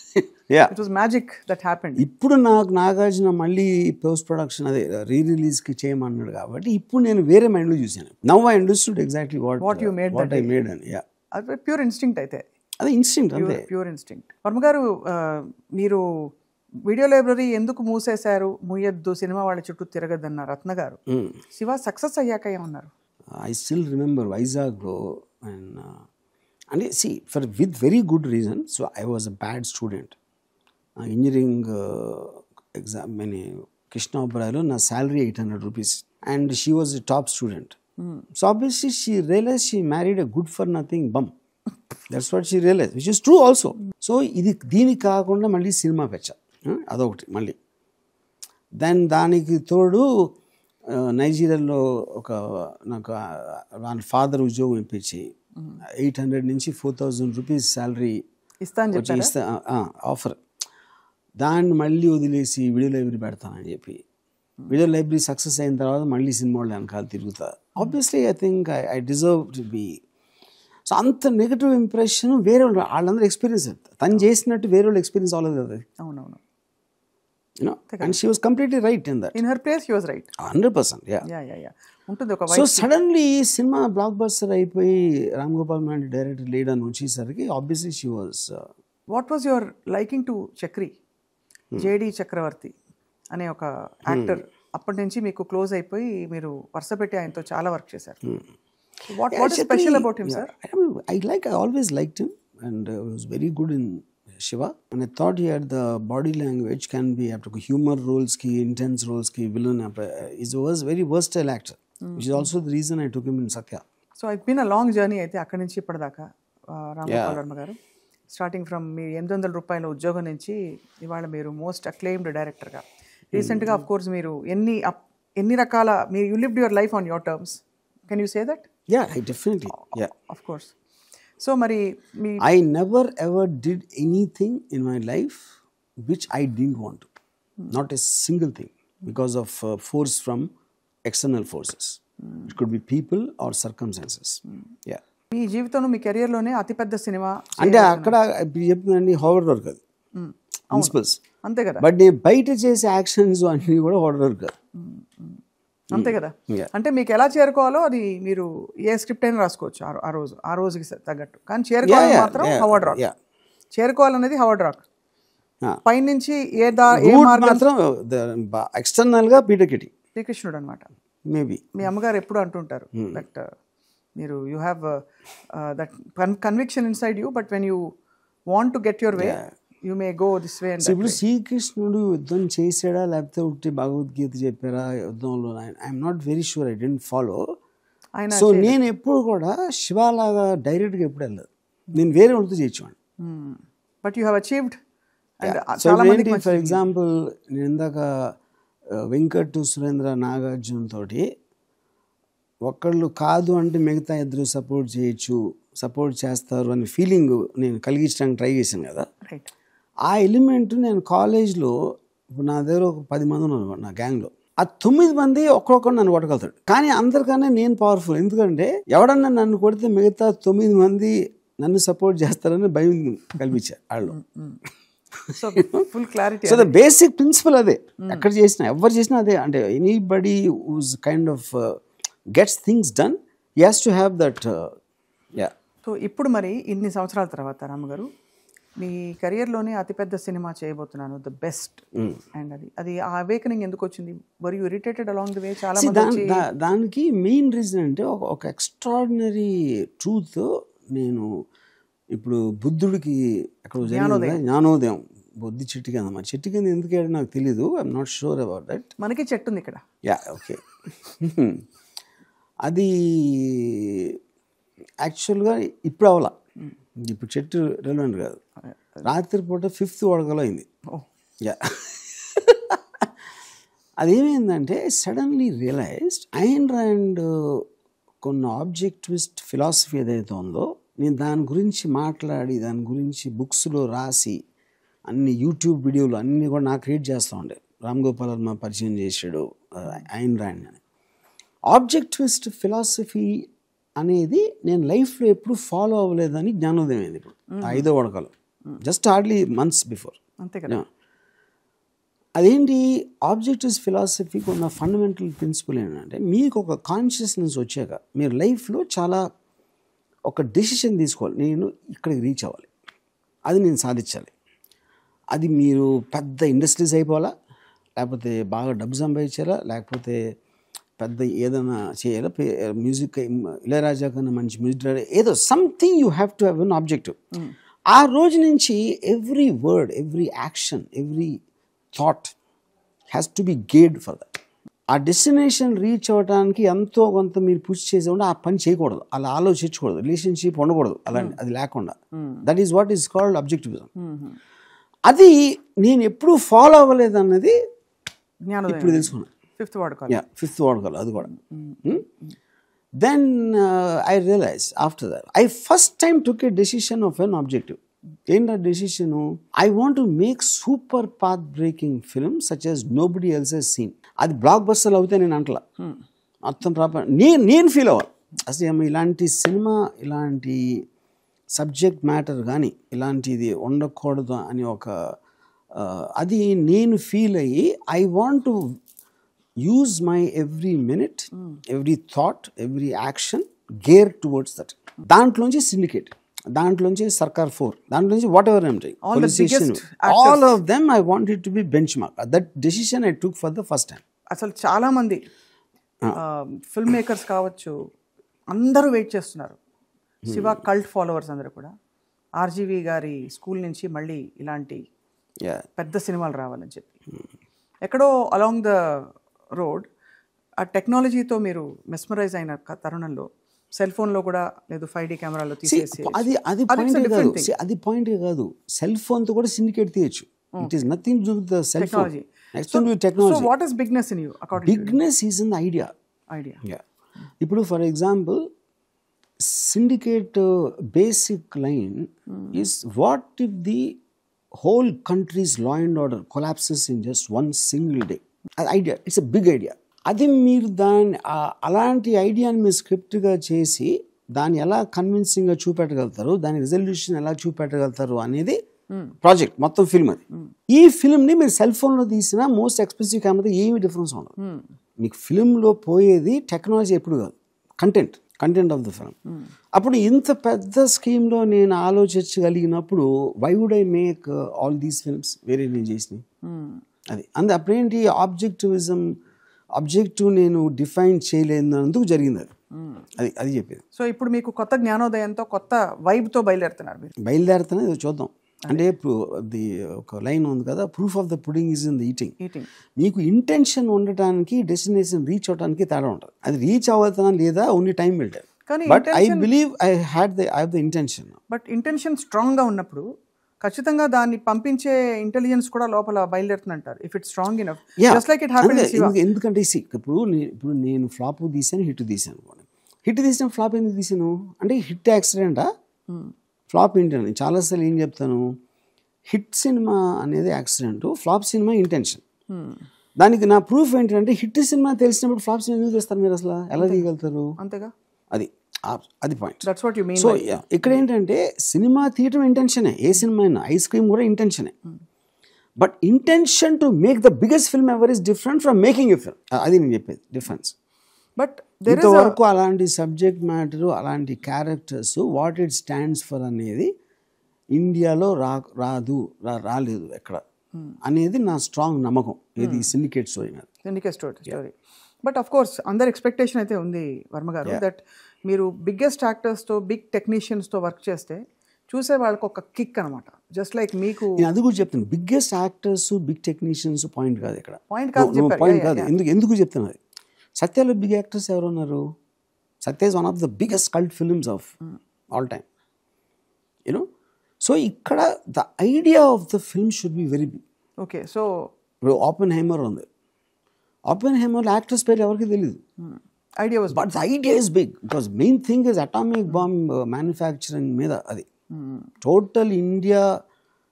yeah, it was magic that happened. ఇప్పుడు నాకు నాగార్జున మళ్ళీ పోస్ట్ ప్రొడక్షన్ అదే రిలీజ్కి చేయమన్నాడు కాబట్టి ఇప్పుడు నేను వేరే మైండ్లో చూశాను. Now I understood exactly what I made అని. యా, అది ప్యూర్ ఇన్స్టింక్ట్ అయితే. అదే ఇన్స్టింక్ట్, అంతే, ప్యూర్ ఇన్స్టింక్ట్. వర్మ గారు, మీరు వీడియో లైబ్రరీ ఎందుకు మూసేశారు, మూయొద్దు, సినిమా వాళ్ళ చుట్టూ తిరగద్దన్నారు రత్న గారు. శివ సక్సెస్ అయ్యాక ఏమన్నారు? ఐ స్టిల్ రిమెంబర్ వైజాగ్లో అంటే with very good reason. So I was a bad student. Engineering exam కృష్ణాపురాలో నా salary 800 rupees and she was a top student. So obviously she realize she married a good for nothing bum. That's what she realize, which is true also. So దీనికి కాకుండా మళ్ళీ cinema పెచ్చ అదొకటి మళ్ళీ. దానికి తోడు నైజీరియాలో నాకు వాళ్ళ ఫాదర్ ఉద్యోగం ఇప్పించి 800 నుంచి 4000 rupees శాలరీ ఇస్తా ఆఫర్. దాన్ని మళ్ళీ వదిలేసి వీడియో లైబ్రరీ పెడతానని చెప్పి వీడియో లైబ్రరీ సక్సెస్ అయిన తర్వాత మళ్ళీ సినిమా వాళ్ళు వెనకాల తిరుగుతా. Obviously I think I deserve to be. So అంత నెగిటివ్ ఇంప్రెషన్ వేరే వాళ్ళందరూ ఎక్స్పీరియన్స్, తను చేసినట్టు వేరే వాళ్ళు ఎక్స్పీరియన్స్ అవ్వలేదు కదా. అవునవును. And she was completely right in that. In her place she was right. 100%. Yeah. ఉంటుంది ఒక. So suddenly cinema blockbuster అయిపోయి రామ్ గోపాల్ మండి డైరెక్టర్ లీడ్ అని వచ్చేసరికి obviously she was. What was your liking to Chakri? JD Chakravarthy అనే ఒక యాక్టర్ అప్పటి నుంచి మీకు క్లోజ్ అయిపోయి మీరు వరుస పెట్టి ఆయనతో చాలా వర్క్ చేశారు. What is special about him, sir? I always liked him and was very good in Shiva, and I thought he had the body language can be up to humor roles ki, intense roles ki, villain. He was very versatile actor, which is also the reason I took him in Satya. So it's been a long journey అయితే అక్కడి నుంచి ఇప్పటిదాకా రామ్ గోపాల్ వర్మ గారు. Starting from మీ 800 రూపాయల ఉద్యోగం నుంచి ఇవాళ మీరు మోస్ట్ అక్లెయిమ్డ్ డైరెక్టర్గా. రీసెంట్గా ఆఫ్ కోర్స్ మీరు ఎన్ని రకాల you lived your life on your terms. Can you say that? Yeah, I definitely. Yeah, of course. So మరి I never ever did anything in my life which I didn't want to. Not a single thing because of force from external forces. It could be people or circumstances. Yeah. మీ జీవితంలో మీ కెరియర్లోనే అతిపెద్ద cinema అంటే అక్కడ చెప్తుందండి hard work అది principles అంతే కదా. But నేను బయట చేసే యాక్షన్స్ అన్నీ కూడా హార్డ్ వర్క్ అంతే కదా. అంటే మీకు ఎలా చేరుకోవాలో అది మీరు ఏ స్క్రిప్ట్ అయినా రాసుకోవచ్చు ఆ రోజుకి తగ్గట్టు. కానీ చేరుకోవాలి మాత్రం హవర్డ్ రాక్. చేరుకోవాలనేది Howard Roark. పైనుంచి ఏ రూట్ మాత్రం ఎక్స్టర్నల్ గా పీటర్ కిటీ శ్రీకృష్ణుడు అనమాట. మేబీ మీ అమ్మగారు ఎప్పుడు అంటుంటారు దట్ మీరు you have that conviction inside you, but when you want to get your way you may go this way. ఇప్పుడు శ్రీకృష్ణుడు యుద్ధం చేసాడా లేకపోతే ఒకటి భగవద్గీత చెప్పారా యుద్ధంలో? I'm not very sure, I don't follow. So నేను ఎప్పుడు కూడా శివాలాగా డైరెక్ట్గా ఎప్పుడు వెళ్ళదు, నేను వేరే వాళ్ళతో చేయొచ్చేవాడిని. But you have achieved. For example నేను ఇందాక వెంకట్ సురేంద్ర నాగార్జున తోటి ఒకళ్ళు కాదు అంటే మిగతా ఇద్దరు సపోర్ట్ చేయొచ్చు, సపోర్ట్ చేస్తారు అనే ఫీలింగ్ నేను కలిగించడానికి ట్రై చేశాను కదా. ఆ ఎలిమెంట్ నేను కాలేజ్లో నా దగ్గర ఒక 10 మంది ఉన్నారు నా గ్యాంగ్లో, ఆ 9 మంది ఒక్కొక్కరు నన్ను కొట్టగలుగుతాడు. కానీ అందరికన్నా నేను పవర్ఫుల్, ఎందుకంటే ఎవడన్నా నన్ను కొడితే మిగతా 9 మంది నన్ను సపోర్ట్ చేస్తారని భయం కల్పించారు వాళ్ళు. Full clarity. So the basic principle అదే, ఎక్కడ చేసినా ఎవరు చేసినా అదే. అంటే anybody who's kind of gets things done, he has to have that. So ఇప్పుడు మరి ఇన్ని సంవత్సరాల తర్వాత రామగారు మీ కెరియర్లోనే అతిపెద్ద సినిమా చేయబోతున్నాను, ద బెస్ట్. అండ్ అది ఆ అవేకనింగ్ ఎందుకు వచ్చింది? Were you irritated along the way? చాలా దానికి మెయిన్ రీజన్ అంటే ఒక ఎక్స్ట్రాడినరీ ట్రూత్. నేను ఇప్పుడు బుద్ధుడికి అక్కడ జ్ఞానోదయం బుద్ధి చెట్టు కింద, మరి చెట్టు కింద ఎందుకు వేయడం నాకు తెలీదు, I'm not sure about that. మనకి చెట్టు ఉంది ఇక్కడ. Yeah okay. అది యాక్చువల్గా ఇప్పుడు అవలా, ఇప్పుడు చెట్టు రెలవెంట్ కాదు. రాత్రిపూట 5th వడకలో అయింది. యా అదేమైందంటే సడన్లీ రియలైజ్డ్ ఐన్ ర్యాండ్ కొన్ని ఆబ్జెక్టివిస్ట్ ఫిలాసఫీ ఏదైతే ఉందో, నేను దాని గురించి మాట్లాడి దాని గురించి బుక్స్లో రాసి అన్ని యూట్యూబ్ వీడియోలు అన్నీ కూడా నాకు క్రియేట్ చేస్తూ ఉండే. రామ్ గోపాల్ వర్మ పరిచయం చేశాడు ఐన్ ర్యాండ్ అని. ఆబ్జెక్టివిస్ట్ ఫిలాసఫీ అనేది నేను లైఫ్లో ఎప్పుడు ఫాలో అవ్వలేదని జ్ఞానోదయం అయింది ఇప్పుడు 5వ వడకలో, జస్ట్ హార్డ్లీ మంత్స్ బిఫోర్. అంతే కదా. అదేంటి ఆబ్జెక్టివ్స్ ఫిలాసఫీకి ఉన్న ఫండమెంటల్ ప్రిన్సిపల్ ఏంటంటే, మీకు ఒక కాన్షియస్నెస్ వచ్చాక మీరు లైఫ్లో చాలా ఒక డెసిషన్ తీసుకోవాలి, నేను ఇక్కడికి రీచ్ అవ్వాలి, అది నేను సాధించాలి. అది మీరు పెద్ద ఇండస్ట్రీస్ అయిపోవాలా, లేకపోతే బాగా డబ్బు సంపాదించాలా, లేకపోతే పెద్ద ఏదైనా చేయాలా, మ్యూజిక్ ఇళయరాజా కన్నా మంచి మ్యూజిక్ ఏదో something you have to have an objective. ఆ రోజు నుంచి every word, every action, every thought has to be గేడ్ ఫర్ దట్. ఆ డెస్టినేషన్ రీచ్ అవ్వడానికి ఎంతో కొంత మీరు పుష్ చేసేకుండా ఆ పని చేయకూడదు, అలా ఆలోచించకూడదు, రిలేషన్షిప్ ఉండకూడదు, అలాంటి అది లేకుండా. That is what is called objectivism. అది నేను ఎప్పుడు ఫాలో అవ్వలేదు అన్నది ఇప్పుడు తెలుసుకున్నాను. 5th వాడకాలు అది కూడా. Then I realize after that I first time took a decision of an objective. ఏంటి ఆ decision? I want to make super path breaking film such as nobody else has seen. అది బ్లాక్ బస్టర్లు అవుతాయి నేను అంటలా, మొత్తం ప్రాపర్ నేను ఫీల్ అవ్వాలి. అసలు ఇలాంటి సినిమా, ఇలాంటి సబ్జెక్ట్ మ్యాటర్ కానీ ఇలాంటిది ఉండకూడదు అని ఒక అది నేను ఫీల్ అయ్యి I want to use my every minute, every thought, every action gear towards that. దాంట్లోంచి సిండికేట్, దాంట్లోంచి సర్కార్ 4, దాంట్లోంచి what ever I'm doing, all of them I want it to be bench mark. That decision I took for the first time. అసలు చాలామంది film makers కావచ్చు, అందరూ wait చేస్తున్నారు. Shiva cult followers అందరూ కూడా ఆర్జీవి గారి స్కూల్ నుంచి మళ్ళీ ఇలాంటి పెద్ద సినిమాలు రావాలని చెప్పి. ఎక్కడో అలాంగ్ ద రోడ్ ఆ టెక్నాలజీతో మీరు మెస్మరైజ్ అయిన తరుణంలో సెల్ ఫోన్లో కూడా లేదు 5D కెమెరాలో తీసేసి అది పాయింట్ కాదు. సెల్ ఫోన్తో కూడా సిండికేట్ తీయచ్చు. It is nothing to do with the cell phone. Technology. So what is bigness in you according? Bigness is in the idea. ఇప్పుడు for example syndicate basic line is what if the whole country's law and order collapses in just one single day. An idea, it's a big idea. అది మీరు దాన్ని అలాంటి ఐడియాని మీరు స్క్రిప్ట్గా చేసి దాన్ని ఎలా కన్విన్సింగ్గా చూపెట్టగలుగుతారు, దాని రిజల్యూషన్ ఎలా చూపెట్టగలుగుతారు అనేది ప్రాజెక్ట్ మొత్తం ఫిల్మ్. అది ఈ ఫిల్మ్ని మీరు సెల్ ఫోన్లో తీసిన మోస్ట్ ఎక్స్పెన్సివ్ కెమెరా ఏమి డిఫరెన్స్ ఉండదు. మీకు ఫిల్మ్లో పోయేది టెక్నాలజీ ఎప్పుడు కాదు, కంటెంట్ ఆఫ్ ద ఫిల్మ్. అప్పుడు ఇంత పెద్ద స్కీమ్లో నేను ఆలోచించగలిగినప్పుడు why would I make all these films వేరే నేను చేసినాయి. అది అప్పుడేంటి ఆబ్జెక్టివ్ నేను డిఫైన్ చేయలేనందుకు జరిగింది అది చెప్పేది. సో ఇప్పుడు మీకు కొత్త జ్ఞానోదయంతో కొత్త వైబ్తో బయలుదేరుతున్నారు మీరు. బయలుదేరుతానే చూద్దాం. అంటే ఇప్పుడు ఒక లైన్ ఉంది కదా, proof of the pudding is in the eating. మీకు ఇంటెన్షన్ ఉండటానికి డెస్టినేషన్ రీచ్ అవడానికి తేడా ఉంటుంది. అది రీచ్ అవ్వతానా లేదా only time will tell. But I believe I have the intention. But intention స్ట్రాంగ్గా ఉన్నప్పుడు ఖచ్చితంగా దాన్ని పంపించే ఇంటెలిజెన్స్ కూడా లోపల బయలుదేరుతుందంటారు. If it strong enough, just like it happened in Shiva. ఎందుకంటే ఇప్పుడు నేను ఫ్లాప్ తీసాను, హిట్ తీసాను. హిట్ తీసిన ఫ్లాప్ ఎందుకు తీసాను అంటే హిట్ యాక్సిడెంటా, ఫ్లాప్ ఏంటంటే నేను చాలాసార్లు ఏం చెప్తాను, హిట్ సినిమా అనేది యాక్సిడెంట్, ఫ్లాప్ సినిమా ఇంటెన్షన్. దానికి నా ప్రూఫ్ ఏంటంటే హిట్ సినిమా తెలిసినప్పుడు ఫ్లాప్ సినిమా ఎందుకు చేస్తారు మీరు, అసలు ఎలా తీయగలుగుతారు? అంతేగా, అది point. That's what you mean. So ఇక్కడ ఏంటంటే సినిమా తీయటం ఇంటెన్షనే, ఏ సినిమా అయినా, ఐస్ క్రీమ్ కూడా ఇంటెన్షనే. But intention to make the biggest film ever is different from making a film. అది నేను చెప్పేది డిఫరెన్స్. బట్ ఇంతవరకు అలాంటి సబ్జెక్ట్ మ్యాటరు, అలాంటి characters, what it stands for అనేది ఇండియాలో రాలేదు ఎక్కడ అనేది నా స్ట్రాంగ్ నమ్మకం. ఇది సిండికేట్ స్టోరీ మీద. Syndicate story. But of course అందరి ఎక్స్పెక్టేషన్ అయితే ఉంది వర్మ గారు, దట్ మీరు బిగ్గెస్ట్ యాక్టర్స్తో, బిగ్ టెక్నీషియన్స్తో వర్క్ చేస్తే చూసే వాళ్ళకి ఒక కిక్ అనమాట. జస్ట్ లైక్ మీకు నేను అది కూడా చెప్తాను, biggest actors, big technicians point కాదు ఇక్కడ. పాయింట్ కాదు. ఎందుకు చెప్తాను అది. సత్యలో బిగ్ యాక్టర్స్ ఎవరు ఉన్నారు? Satya is one of the biggest cult films of all time, you know. So ఇక్కడ the idea of the film should be very big. Okay, so ఇప్పుడు ఓపెన్హైమర్ ఉంది. ఓపెన్హైమర్ యాక్టర్స్ పేరు ఎవరికి తెలియదు. Idea was, but the idea is big because main thing is atomic bomb manufacturing మీద. అది total India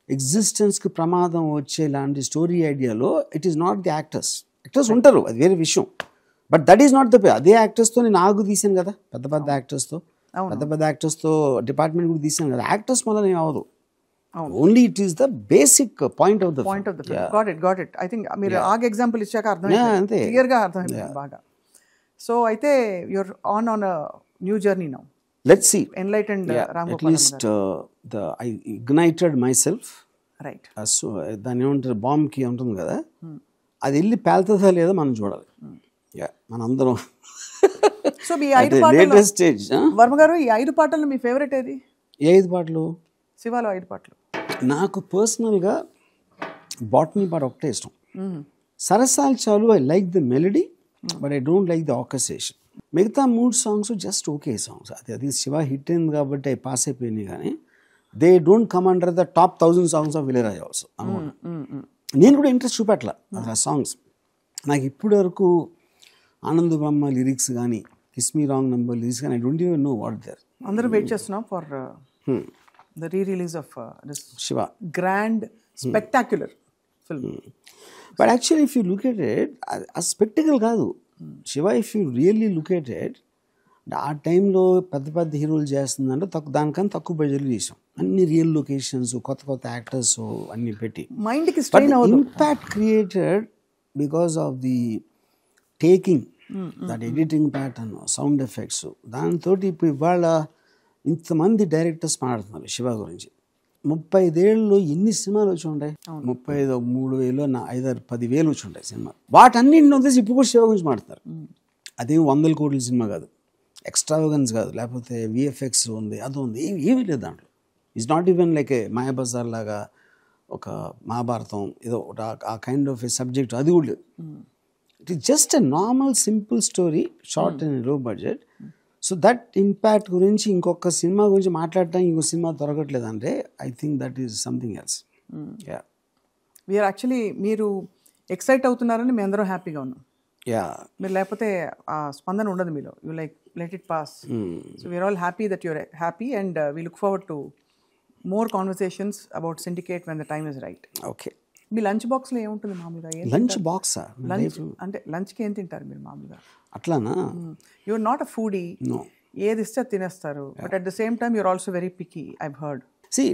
ఎగ్జిస్టెన్స్కి ప్రమాదం వచ్చే లాంటి స్టోరీ ఐడియాలో it is not the actors ఉంటారు, అది వేరే విషయం. But that is not the pay. అదే యాక్టర్స్తో నేను ఆగు తీసాను కదా, పెద్ద యాక్టర్స్తో డిపార్ట్మెంట్ కూడా తీసాను కదా. యాక్టర్స్ వల్ల నేను అవ్వదు. Only it is the basic point of the film. Got it. I think మీరు ఆగ్ ఎగ్జాంపుల్ ఇచ్చాక అర్థమైంది, క్లియర్గా అర్థమైంది బాగా. సో అయితే you're on new journey now. Let's see. Enlightened Ram Gopal. At least I ignited myself. Right. So దాని ఏమంటారు, బాంబ్కి ఉంటుంది కదా, అది వెళ్ళి పేలుతుందా లేదా మనం చూడాలి. మనందరం. సో మీ 5 పాటలు లేటెస్ట్ స్టేజ్. వర్మ గారు, ఈ 5 పాటలు మీ ఫేవరెట్ ఏది? ఏ 5 పాటలు? శివాలో 5 పాటలు. నాకు పర్సనల్గా బాటనీ పాట ఒకటే ఇష్టం. సరసాలు చాలు, I like the melody but I don't like the orchestration. మిగతా 3 సాంగ్స్ జస్ట్ ఓకే సాంగ్స్. అది శివ హిట్ అయింది కాబట్టి అవి పాస్ అయిపోయినాయి, కానీ they don't come under the top 1000 songs of Ilaiyaraaja also. నేను కూడా ఇంట్రెస్ట్ చూపెట్ల అసలు ఆ సాంగ్స్. నాకు ఇప్పటి వరకు ఆనంద్ బ్రహ్మ లిరిక్స్ కానీ, kiss me wrong number lyrics కానీ, I don't even know what there. అందరూ వెయిట్ చేస్తున్నాం for the re-release of this Shiva grand spectacular film. But actually if you look at it, ఆ స్పెక్టికల్ కాదు Shiva. If you really look at it, ఆ టైంలో పెద్ద హీరోలు చేస్తుందంటే దానికన్నా తక్కువ బడ్జెట్లు చేసాం. అన్ని రియల్ లొకేషన్స్, కొత్త యాక్టర్స్ అన్ని పెట్టి మైండ్కి స్ట్రెయిన్ అవ్వదు. Impact created because of the taking, that editing pattern, sound effects. దాంతో ఇప్పుడు ఇవాళ ఇంతమంది డైరెక్టర్స్ మాట్లాడుతున్నారు శివ గురించి. 35 ఏళ్ళలో ఎన్ని సినిమాలు వచ్చి ఉంటాయి? 35, 3,000, 5,000, 10,000 వచ్చి ఉంటాయి సినిమా. వాటన్నింటిని వదిలేసి ఇప్పుడు కూడా శివ గురించి మాట్లాడతారు. అదేం 100 కోట్ల సినిమా కాదు, ఎక్స్ట్రావగన్స్ కాదు, లేకపోతే విఎఫ్ఎక్స్ ఉంది, అది ఉంది, ఏమీ లేదు దాంట్లో. ఇట్స్ నాట్ ఈవెన్ లైక్ ఏ మాయాబజార్ లాగా ఒక మహాభారతం ఏదో ఆ కైండ్ ఆఫ్ ఏ సబ్జెక్ట్, అది కూడా లేదు. It is just a normal simple story, short and low budget. So that impact గురించి ఇంకొక సినిమా గురించి మాట్లాడటానికి ఇంకో సినిమా దొరకట్లేదు అంటే I think that is something else. We're actually, మీరు ఎక్సైట్ అవుతున్నారని మేము అందరం హ్యాపీగా ఉన్నాం. మీరు లేకపోతే ఆ స్పందన ఉండదు మీలో. You like let it pass. So we're all happy that you're happy and we look forward to more conversations about syndicate when the time is right. Okay. మీ లంచ్ బాక్స్లో ఏముంటుంది మామూలుగా? లంచ్ బాక్సా? లంచ్ అంటే లంచ్కి ఏం తింటారు మీరు మామూలుగా? అట్లానా? యూఆర్ నాట్ అ ఫుడీ, ఏది ఇస్తే తినేస్తారు, but at the same time you're also very picky, I've heard.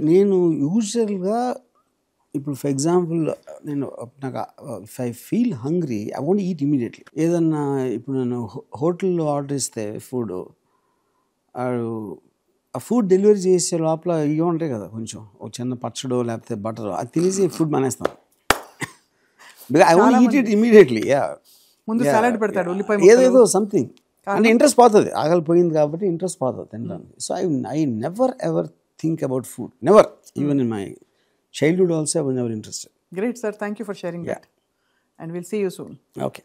నేను యూజువల్గా ఇప్పుడు ఫర్ ఎగ్జాంపుల్ నేను నాకు if I feel hungry I want eat immediately. ఏదన్నా ఇప్పుడు నేను హోటల్లో ఆర్డర్ ఇస్తే ఫుడ్, ఆ ఫుడ్ డెలివరీ చేసే లోపల ఇవి ఉంటాయి కదా కొంచెం ఒక చిన్న పచ్చడో లేకపోతే బటర్ అది తినేసి ఫుడ్ మానేస్తాం. Because I want eat it immediately. ముందు సాలడ్ పెడతాడు, ఉల్లిపాయ ఏదేదో సంథింగ్ అంటే ఇంట్రెస్ట్ పోతుంది, ఆగలిపోయింది కాబట్టి ఇంట్రెస్ట్ పోతుంది తినడానికి. So I never ever think about food, never. Even in my childhood also I was never interested. Great, sir. Thank you for sharing that. And we'll see you soon. Okay.